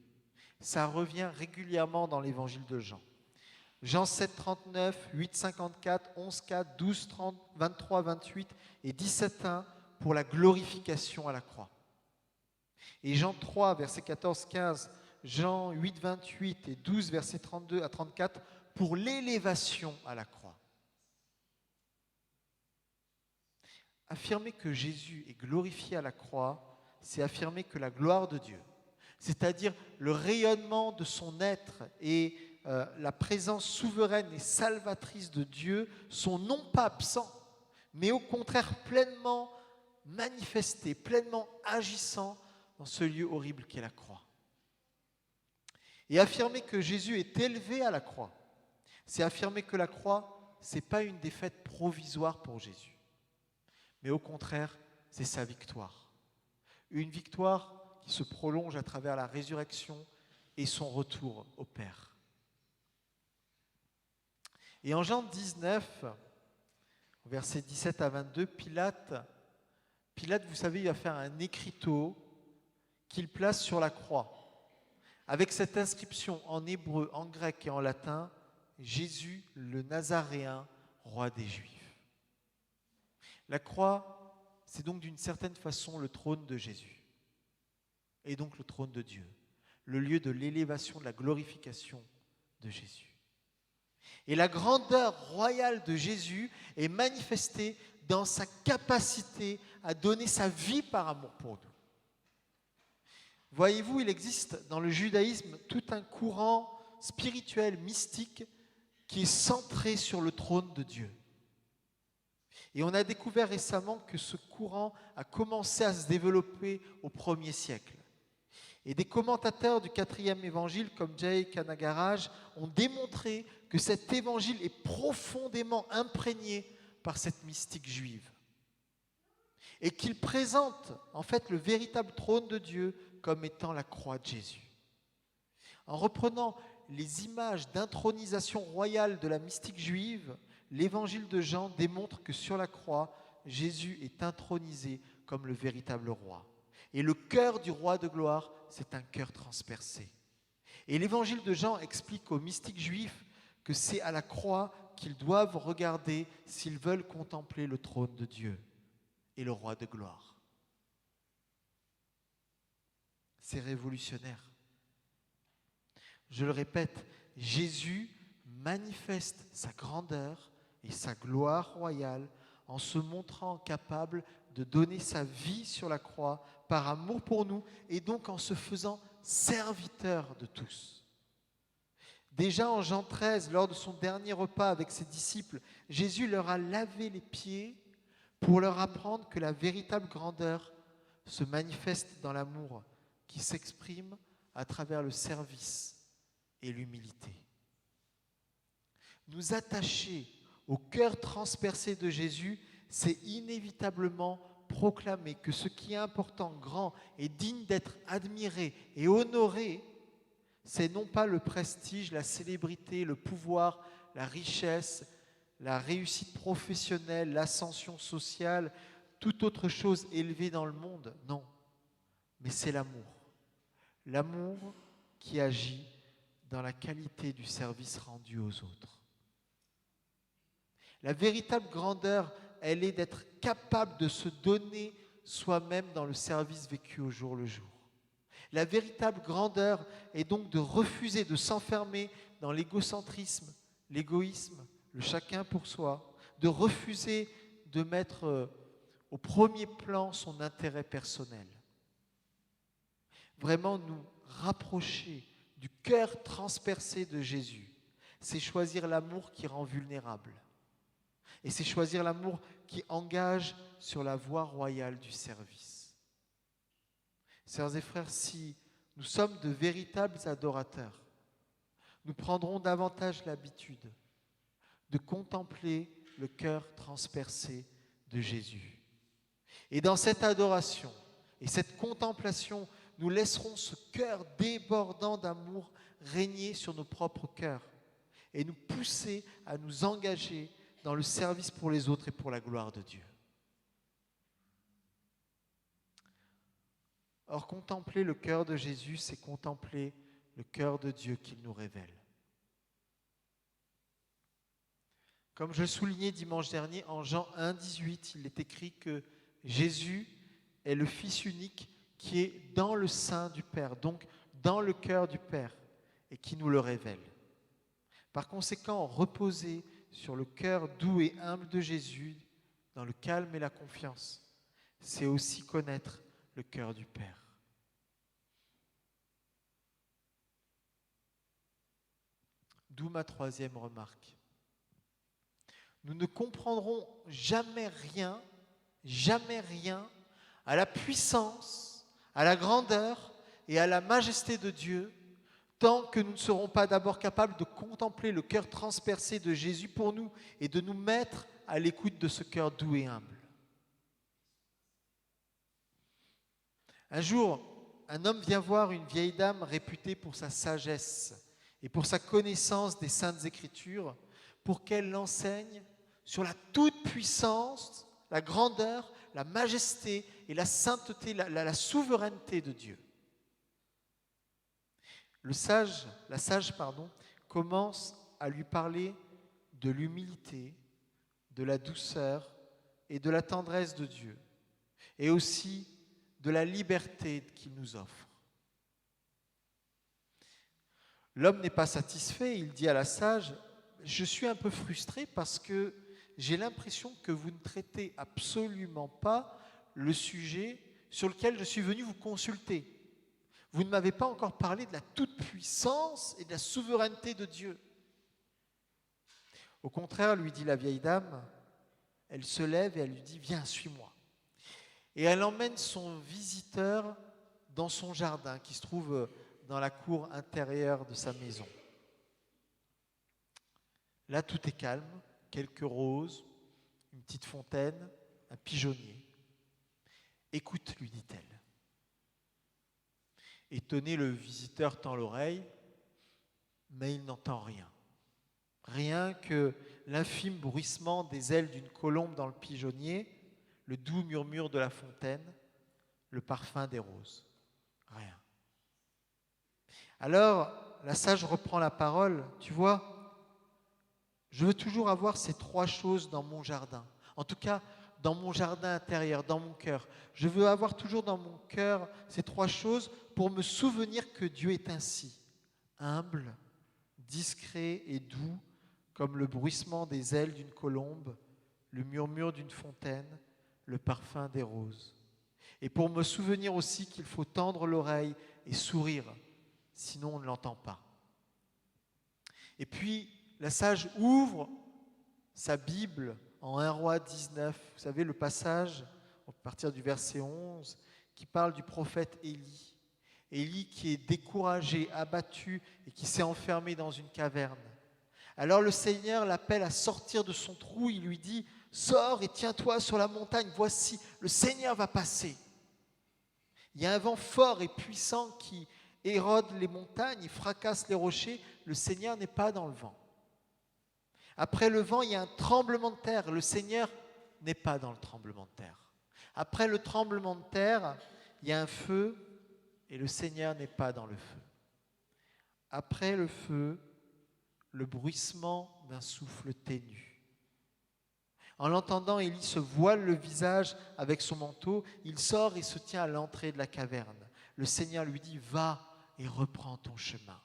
Ça revient régulièrement dans l'évangile de Jean. Jean 7, 39, 8, 54, 11, 4, 12, 30, 23, 28 et 17, 1 pour la glorification à la croix. Et Jean 3, verset 14, 15, Jean 8, 28 et 12, verset 32 à 34 pour l'élévation à la croix. Affirmer que Jésus est glorifié à la croix, c'est affirmer que la gloire de Dieu, c'est-à-dire le rayonnement de son être et la présence souveraine et salvatrice de Dieu sont non pas absents, mais au contraire pleinement manifestés, pleinement agissants dans ce lieu horrible qu'est la croix. Et affirmer que Jésus est élevé à la croix, c'est affirmer que la croix, ce n'est pas une défaite provisoire pour Jésus, mais au contraire, c'est sa victoire. Une victoire qui se prolonge à travers la résurrection et son retour au Père. Et en Jean 19, versets 17 à 22, Pilate, vous savez, il va faire un écriteau qu'il place sur la croix, avec cette inscription en hébreu, en grec et en latin, Jésus le Nazaréen, roi des Juifs. La croix, c'est donc d'une certaine façon le trône de Jésus, et donc le trône de Dieu, le lieu de l'élévation, de la glorification de Jésus. Et la grandeur royale de Jésus est manifestée dans sa capacité à donner sa vie par amour pour nous. Voyez-vous, il existe dans le judaïsme tout un courant spirituel, mystique, qui est centré sur le trône de Dieu. Et on a découvert récemment que ce courant a commencé à se développer au 1er siècle. Et des commentateurs du 4e évangile, comme Jay Kanagaraj, ont démontré que cet évangile est profondément imprégné par cette mystique juive. Et qu'il présente en fait le véritable trône de Dieu comme étant la croix de Jésus. En reprenant les images d'intronisation royale de la mystique juive, l'évangile de Jean démontre que sur la croix, Jésus est intronisé comme le véritable roi. Et le cœur du roi de gloire, c'est un cœur transpercé. Et l'évangile de Jean explique aux mystiques juifs que c'est à la croix qu'ils doivent regarder s'ils veulent contempler le trône de Dieu et le roi de gloire. C'est révolutionnaire. Je le répète, Jésus manifeste sa grandeur et sa gloire royale en se montrant capable de donner sa vie sur la croix par amour pour nous et donc en se faisant serviteur de tous. Déjà en Jean 13, lors de son dernier repas avec ses disciples, Jésus leur a lavé les pieds pour leur apprendre que la véritable grandeur se manifeste dans l'amour qui s'exprime à travers le service et l'humilité. Nous attacher au cœur transpercé de Jésus, c'est inévitablement proclamer que ce qui est important, grand et digne d'être admiré et honoré, c'est non pas le prestige, la célébrité, le pouvoir, la richesse, la réussite professionnelle, l'ascension sociale, toute autre chose élevée dans le monde, non. Mais c'est l'amour. L'amour qui agit dans la qualité du service rendu aux autres. La véritable grandeur, elle est d'être capable de se donner soi-même dans le service vécu au jour le jour. La véritable grandeur est donc de refuser de s'enfermer dans l'égocentrisme, l'égoïsme, le chacun pour soi, de refuser de mettre au premier plan son intérêt personnel. Vraiment nous rapprocher du cœur transpercé de Jésus, c'est choisir l'amour qui rend vulnérable. Et c'est choisir l'amour qui engage sur la voie royale du service. Sœurs et frères, si nous sommes de véritables adorateurs, nous prendrons davantage l'habitude de contempler le cœur transpercé de Jésus. Et dans cette adoration et cette contemplation, nous laisserons ce cœur débordant d'amour régner sur nos propres cœurs et nous pousser à nous engager dans le service pour les autres et pour la gloire de Dieu. Or, contempler le cœur de Jésus, c'est contempler le cœur de Dieu qu'il nous révèle. Comme je le soulignais dimanche dernier, en Jean 1, 18, il est écrit que Jésus est le Fils unique qui est dans le sein du Père, donc dans le cœur du Père, et qui nous le révèle. Par conséquent, reposer sur le cœur doux et humble de Jésus, dans le calme et la confiance, c'est aussi connaître le cœur du Père. D'où ma troisième remarque. Nous ne comprendrons jamais rien à la puissance, à la grandeur et à la majesté de Dieu, tant que nous ne serons pas d'abord capables de contempler le cœur transpercé de Jésus pour nous et de nous mettre à l'écoute de ce cœur doux et humble. Un jour, un homme vient voir une vieille dame réputée pour sa sagesse et pour sa connaissance des Saintes Écritures, pour qu'elle l'enseigne sur la toute-puissance, la grandeur, la majesté et la sainteté, la souveraineté de Dieu. La sage, commence à lui parler de l'humilité, de la douceur et de la tendresse de Dieu, et aussi de la liberté qu'il nous offre. L'homme n'est pas satisfait, il dit à la sage, « Je suis un peu frustré parce que j'ai l'impression que vous ne traitez absolument pas le sujet sur lequel je suis venu vous consulter. Vous ne m'avez pas encore parlé de la toute-puissance et de la souveraineté de Dieu. » Au contraire, lui dit la vieille dame, elle se lève et elle lui dit « Viens, suis-moi ». Et elle emmène son visiteur dans son jardin qui se trouve dans la cour intérieure de sa maison. Là, tout est calme, quelques roses, une petite fontaine, un pigeonnier. « Écoute, lui dit-elle. » Étonné, le visiteur tend l'oreille, mais il n'entend rien. Rien que l'infime bruissement des ailes d'une colombe dans le pigeonnier, le doux murmure de la fontaine, le parfum des roses. Rien. Alors, la sage reprend la parole. Tu vois, je veux toujours avoir ces trois choses dans mon jardin. En tout cas, dans mon jardin intérieur, dans mon cœur. Je veux avoir toujours dans mon cœur ces trois choses pour me souvenir que Dieu est ainsi, humble, discret et doux, comme le bruissement des ailes d'une colombe, le murmure d'une fontaine, le parfum des roses. Et pour me souvenir aussi qu'il faut tendre l'oreille et sourire, sinon on ne l'entend pas. Et puis, la sage ouvre sa Bible en 1 Roi 19, vous savez le passage, à partir du verset 11, qui parle du prophète Élie. Élie qui est découragé, abattu et qui s'est enfermé dans une caverne. Alors le Seigneur l'appelle à sortir de son trou, il lui dit « Sors et tiens-toi sur la montagne, voici, le Seigneur va passer. » Il y a un vent fort et puissant qui érode les montagnes, il fracasse les rochers, le Seigneur n'est pas dans le vent. Après le vent, il y a un tremblement de terre, le Seigneur n'est pas dans le tremblement de terre. Après le tremblement de terre, il y a un feu et le Seigneur n'est pas dans le feu. Après le feu, le bruissement d'un souffle ténu. En l'entendant, Élie se voile le visage avec son manteau, il sort et se tient à l'entrée de la caverne. Le Seigneur lui dit « Va et reprends ton chemin. »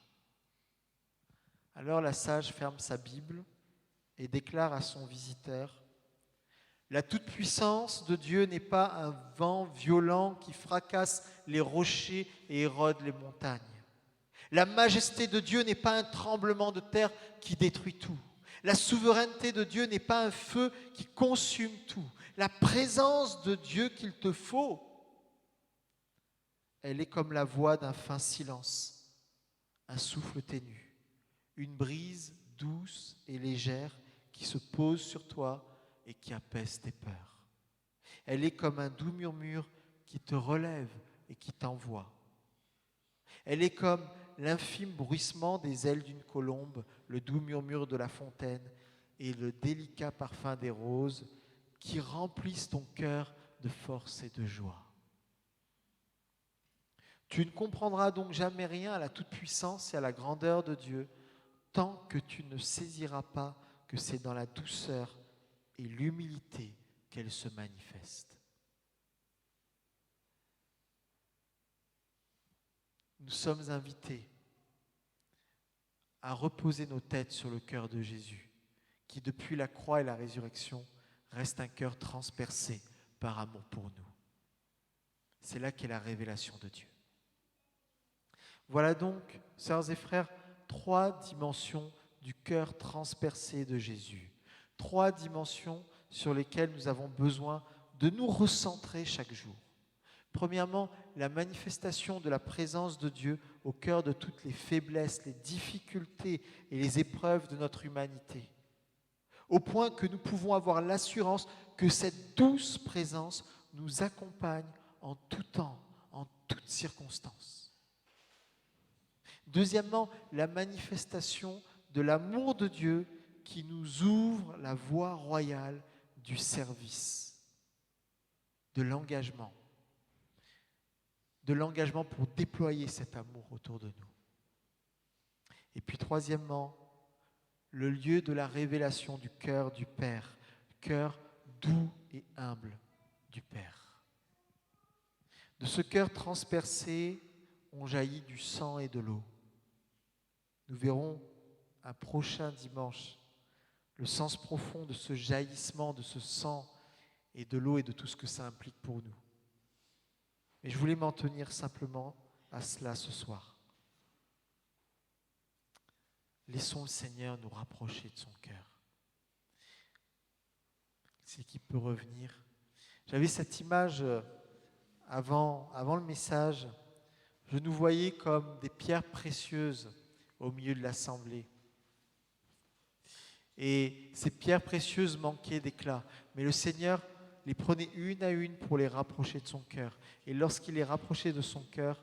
Alors la sage ferme sa Bible et déclare à son visiteur « La toute-puissance de Dieu n'est pas un vent violent qui fracasse les rochers et érode les montagnes. La majesté de Dieu n'est pas un tremblement de terre qui détruit tout. La souveraineté de Dieu n'est pas un feu qui consume tout. La présence de Dieu qu'il te faut, elle est comme la voix d'un fin silence, un souffle ténu, une brise douce et légère qui se pose sur toi et qui apaise tes peurs. Elle est comme un doux murmure qui te relève et qui t'envoie. Elle est comme l'infime bruissement des ailes d'une colombe, le doux murmure de la fontaine et le délicat parfum des roses qui remplissent ton cœur de force et de joie. Tu ne comprendras donc jamais rien à la toute-puissance et à la grandeur de Dieu tant que tu ne saisiras pas que c'est dans la douceur et l'humilité qu'elle se manifeste. Nous sommes invités à reposer nos têtes sur le cœur de Jésus, qui depuis la croix et la résurrection reste un cœur transpercé par amour pour nous. C'est là qu'est la révélation de Dieu. Voilà donc, sœurs et frères, 3 dimensions du cœur transpercé de Jésus. 3 dimensions sur lesquelles nous avons besoin de nous recentrer chaque jour. Premièrement, la manifestation de la présence de Dieu au cœur de toutes les faiblesses, les difficultés et les épreuves de notre humanité. Au point que nous pouvons avoir l'assurance que cette douce présence nous accompagne en tout temps, en toutes circonstances. Deuxièmement, la manifestation de l'amour de Dieu qui nous ouvre la voie royale du service, de l'engagement pour déployer cet amour autour de nous. Et puis troisièmement, le lieu de la révélation du cœur du Père, cœur doux et humble du Père. De ce cœur transpercé ont jailli du sang et de l'eau. Nous verrons un prochain dimanche le sens profond de ce jaillissement, de ce sang et de l'eau et de tout ce que ça implique pour nous. Mais je voulais m'en tenir simplement à cela ce soir. Laissons le Seigneur nous rapprocher de son cœur. C'est qui peut revenir. J'avais cette image avant le message. Je nous voyais comme des pierres précieuses au milieu de l'assemblée. Et ces pierres précieuses manquaient d'éclat. Mais le Seigneur les prenait une à une pour les rapprocher de son cœur. Et lorsqu'il les rapprochait de son cœur,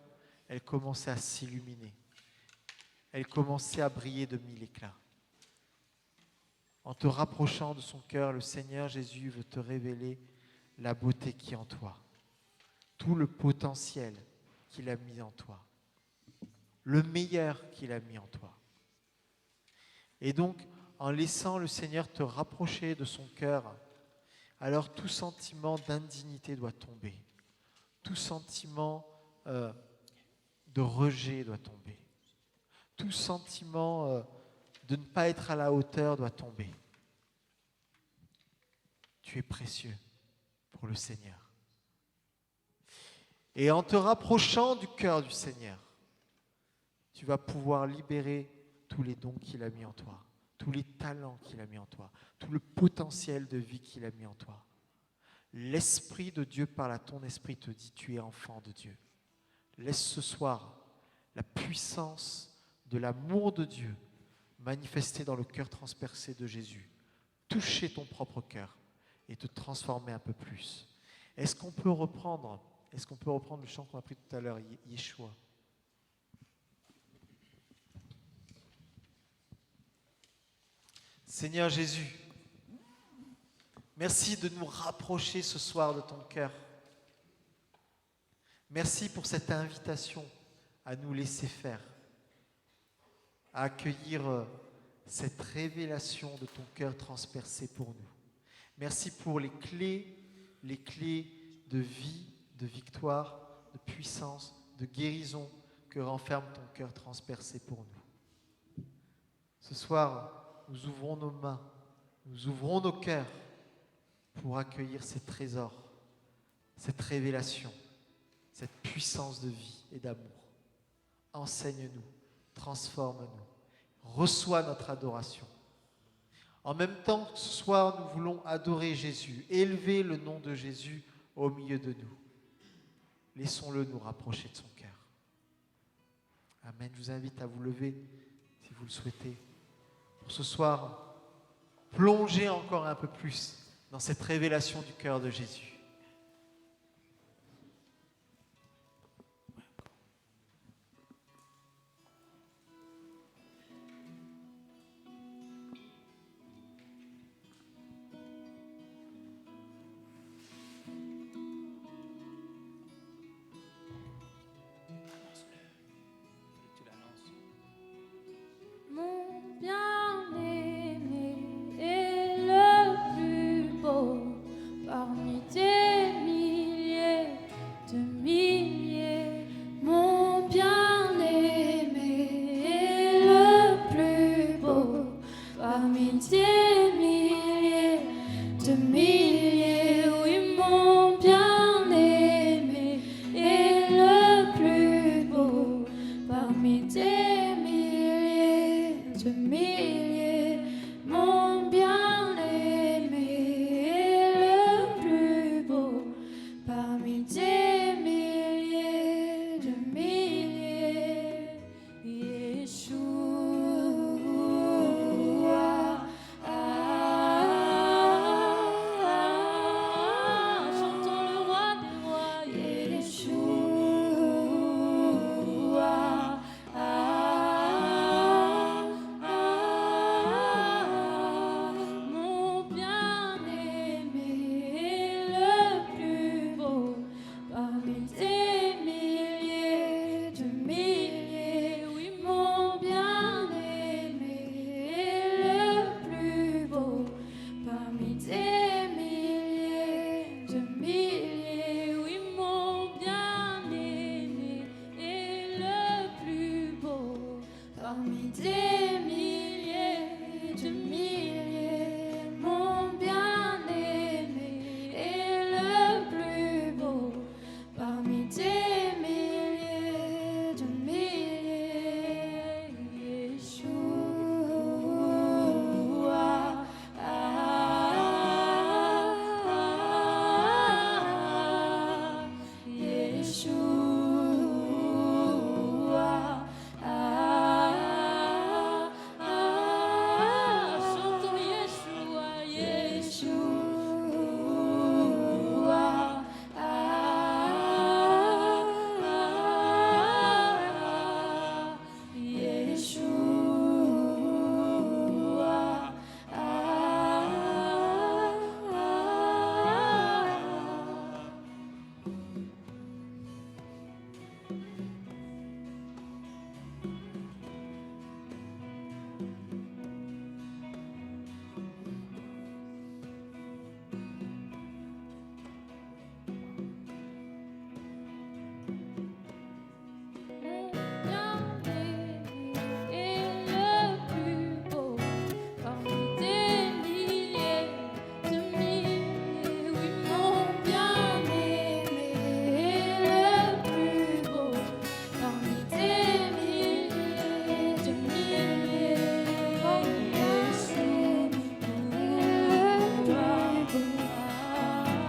elles commençaient à s'illuminer. Elles commençaient à briller de 1000 éclats. En te rapprochant de son cœur, le Seigneur Jésus veut te révéler la beauté qui est en toi, tout le potentiel qu'il a mis en toi, le meilleur qu'il a mis en toi. Et donc, en laissant le Seigneur te rapprocher de son cœur, alors tout sentiment d'indignité doit tomber, tout sentiment de rejet doit tomber, tout sentiment de ne pas être à la hauteur doit tomber. Tu es précieux pour le Seigneur. Et en te rapprochant du cœur du Seigneur, tu vas pouvoir libérer tous les dons qu'il a mis en toi, tous les talents qu'il a mis en toi, tout le potentiel de vie qu'il a mis en toi. L'Esprit de Dieu parle à ton esprit, te dit tu es enfant de Dieu. Laisse ce soir la puissance de l'amour de Dieu manifester dans le cœur transpercé de Jésus, toucher ton propre cœur et te transformer un peu plus. Est-ce qu'on peut reprendre le chant qu'on a pris tout à l'heure, Yeshua? Seigneur Jésus, merci de nous rapprocher ce soir de ton cœur. Merci pour cette invitation à nous laisser faire, à accueillir cette révélation de ton cœur transpercé pour nous. Merci pour les clés de vie, de victoire, de puissance, de guérison que renferme ton cœur transpercé pour nous. Ce soir, nous ouvrons nos mains, nous ouvrons nos cœurs pour accueillir ces trésors, cette révélation, cette puissance de vie et d'amour. Enseigne-nous, transforme-nous, reçois notre adoration. En même temps, ce soir, nous voulons adorer Jésus, élever le nom de Jésus au milieu de nous. Laissons-le nous rapprocher de son cœur. Amen. Je vous invite à vous lever, si vous le souhaitez, pour ce soir, plonger encore un peu plus dans cette révélation du cœur de Jésus. des milliers de milliers, oui, mon bien-aimé est le plus beau parmi des milliers de milliers. Mon bien-aimé est le plus beau parmi des milliers de milliers. Yeshua, chantons le roi des rois. Yeshua, mon bien-aimé est le plus beau parmi des milliers de milliers. Oui, mon bien-aimé est le plus beau parmi des milliers de milliers. Oui, mon bien-aimé est le plus beau parmi des milliers de milliers. Mon bien-aimé est le plus beau parmi des milliers de milliers. Yeshua, Yeshua, chantons Yeshua, Yeshua, Yeshua, est le plus beau parmi des milliers de milliers. Oui, mon bien-aimé est le plus beau parmi des milliers de milliers. Oh, Yeshua,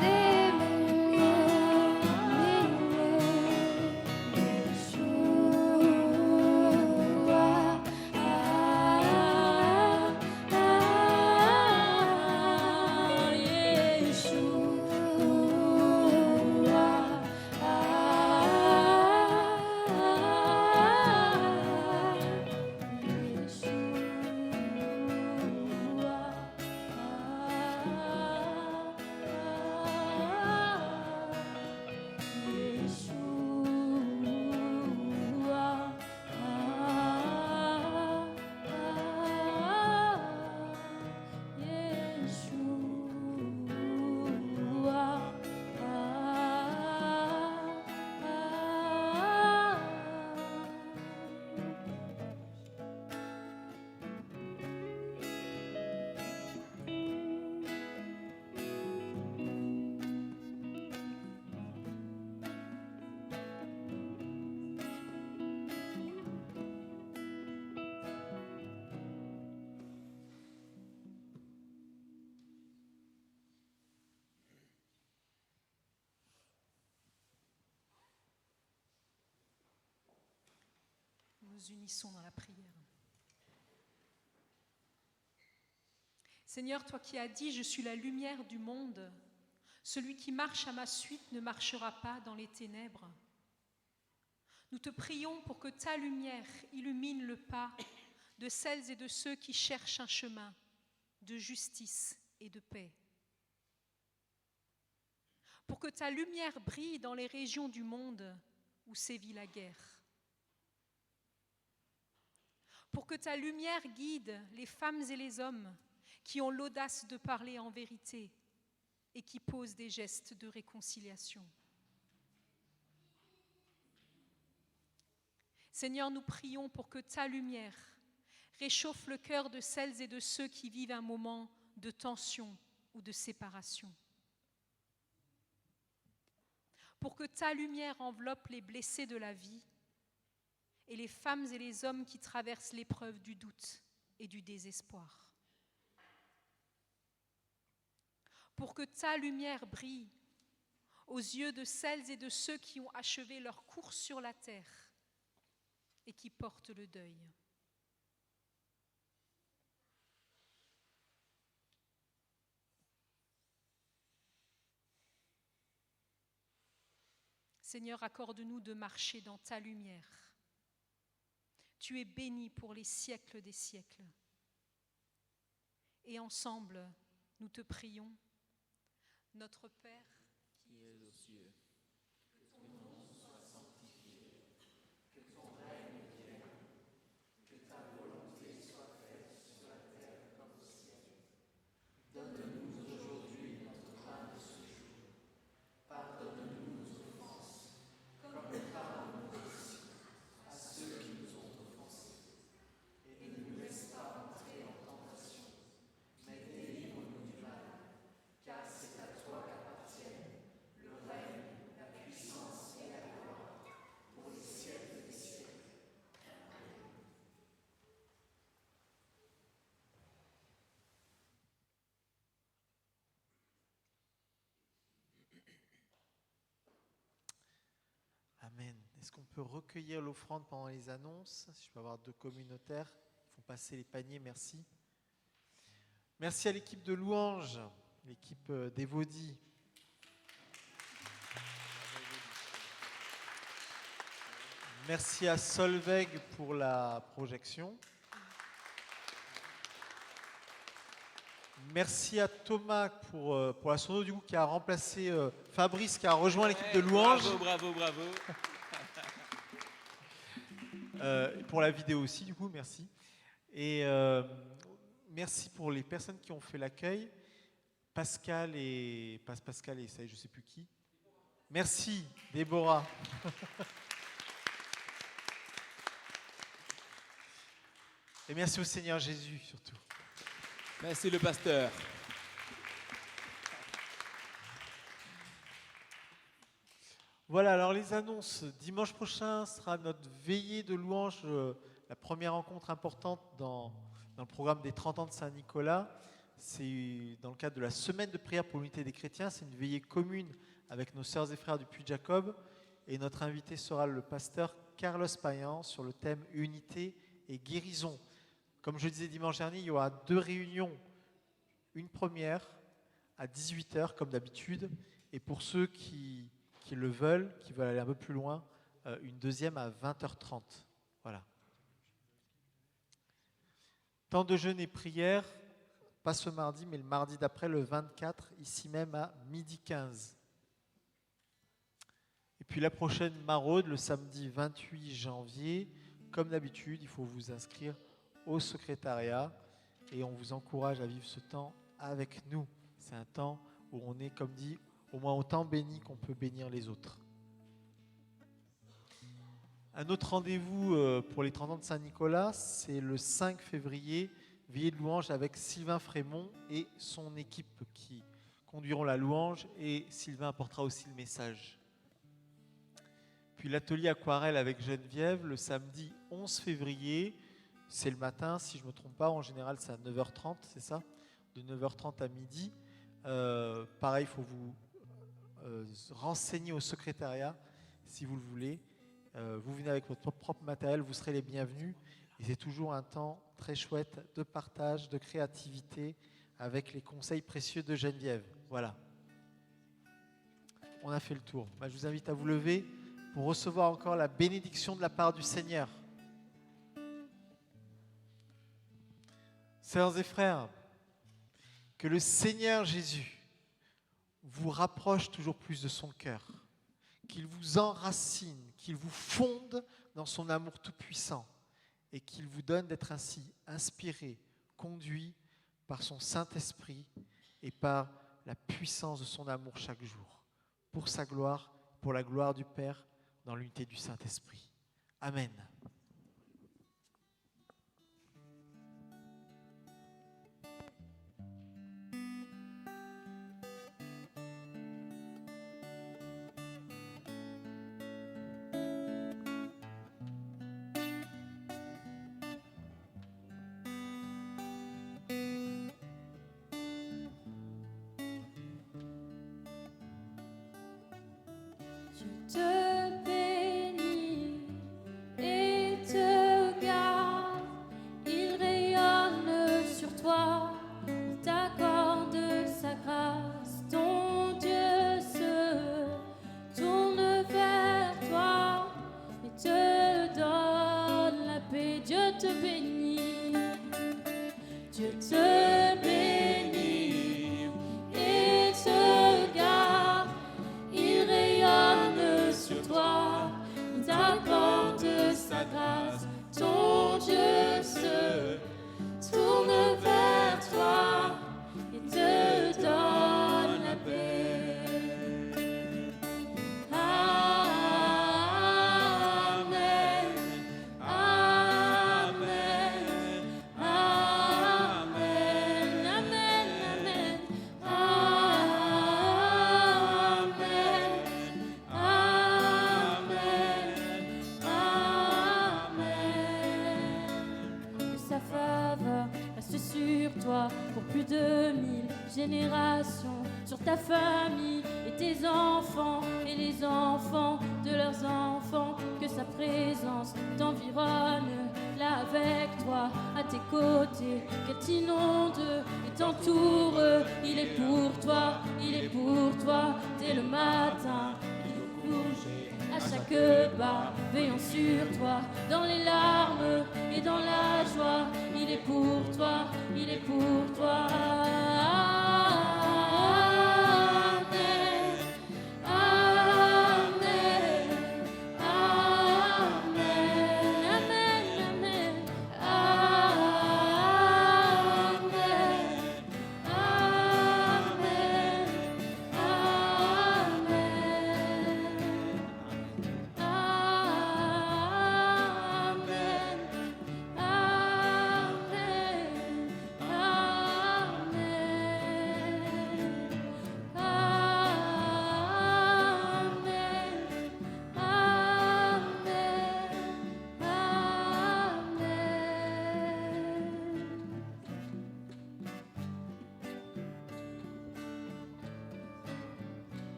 des Nous unissons dans la prière. Seigneur, toi qui as dit « Je suis la lumière du monde », celui qui marche à ma suite ne marchera pas dans les ténèbres. Nous te prions pour que ta lumière illumine le pas de celles et de ceux qui cherchent un chemin de justice et de paix. Pour que ta lumière brille dans les régions du monde où sévit la guerre. Pour que ta lumière guide les femmes et les hommes qui ont l'audace de parler en vérité et qui posent des gestes de réconciliation. Seigneur, nous prions pour que ta lumière Réchauffe le cœur de celles et de ceux qui vivent un moment de tension ou de séparation. Pour que ta lumière enveloppe les blessés de la vie et les femmes et les hommes qui traversent l'épreuve du doute et du désespoir. Pour que ta lumière brille aux yeux de celles et de ceux qui ont achevé leur course sur la terre et qui portent le deuil. Seigneur, accorde-nous de marcher dans ta lumière. Tu es béni pour les siècles des siècles. Et ensemble, nous te prions, notre Père qui es aux cieux, que ton nom soit sanctifié, que ton règne vienne, que ta volonté soit faite sur la terre comme au ciel. Donne-nous aujourd'hui notre pain de ce jour. Pardonne-nous nos offenses, comme nous pardonnons aussi à ceux qui nous ont offensés. Et ne nous laisse pas entrer en tentation, mais délivre-nous du mal, car c'est à toi qu'appartiennent le règne, la puissance et la gloire, pour les siècles des siècles. Amen. Amen. Est-ce qu'on peut recueillir l'offrande pendant les annonces? Si je peux avoir 2 communautaires qui font passer les paniers, merci. Merci à l'équipe de louanges, l'équipe d'Evaudi. Merci à Solveig pour la projection. Merci à Thomas pour la sono du coup qui a remplacé Fabrice qui a rejoint l'équipe de louanges. Bravo. Et pour la vidéo aussi du coup, merci. Et merci pour les personnes qui ont fait l'accueil. Pascal et ça, je sais plus qui. Merci Déborah. Et merci au Seigneur Jésus surtout. Merci le pasteur. Voilà, alors les annonces. Dimanche prochain sera notre veillée de louange, la première rencontre importante dans le programme des 30 ans de Saint-Nicolas. C'est dans le cadre de la semaine de prière pour l'unité des chrétiens. C'est une veillée commune avec nos sœurs et frères du Puy-de-Jacob. Et notre invité sera le pasteur Carlos Payan sur le thème unité et guérison. Comme je disais dimanche dernier, il y aura 2 réunions. Une première à 18h comme d'habitude. Et pour ceux qui le veulent, qui veulent aller un peu plus loin, une deuxième à 20h30. Voilà. Temps de jeûne et prière, pas ce mardi, mais le mardi d'après, le 24, ici même à 12h15. Et puis la prochaine maraude, le samedi 28 janvier, comme d'habitude, il faut vous inscrire au secrétariat et on vous encourage à vivre ce temps avec nous. C'est un temps où on est, comme dit, au moins autant béni qu'on peut bénir les autres. Un autre rendez-vous pour les 30 ans de Saint-Nicolas, c'est le 5 février, veillée de louange avec Sylvain Frémont et son équipe qui conduiront la louange et Sylvain apportera aussi le message. Puis l'atelier aquarelle avec Geneviève le samedi 11 février, c'est le matin, si je ne me trompe pas, en général c'est à 9h30, c'est ça? De 9h30 à midi. Pareil, il faut vous renseigner au secrétariat si vous le voulez. Vous venez avec votre propre matériel, vous serez les bienvenus. Et c'est toujours un temps très chouette de partage, de créativité, avec les conseils précieux de Geneviève. Voilà. On a fait le tour. Je vous invite à vous lever pour recevoir encore la bénédiction de la part du Seigneur. Sœurs et frères, que le Seigneur Jésus vous rapproche toujours plus de son cœur, qu'il vous enracine, qu'il vous fonde dans son amour tout-puissant et qu'il vous donne d'être ainsi inspiré, conduit par son Saint-Esprit et par la puissance de son amour chaque jour, pour sa gloire, pour la gloire du Père, dans l'unité du Saint-Esprit. Amen. pour plus de 1000 générations, sur ta famille et tes enfants et les enfants de leurs enfants, que sa présence t'environne, là avec toi, à tes côtés, qu'elle t'inonde et t'entoure. Il est pour toi, il est pour toi, dès le matin, il bouge à chaque pas, veillant sur toi, dans les larmes et dans la joie. Il est pour toi, il est pour toi.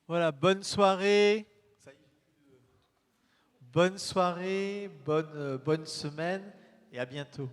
Voilà, bonne soirée. Bonne soirée, bonne semaine et à bientôt.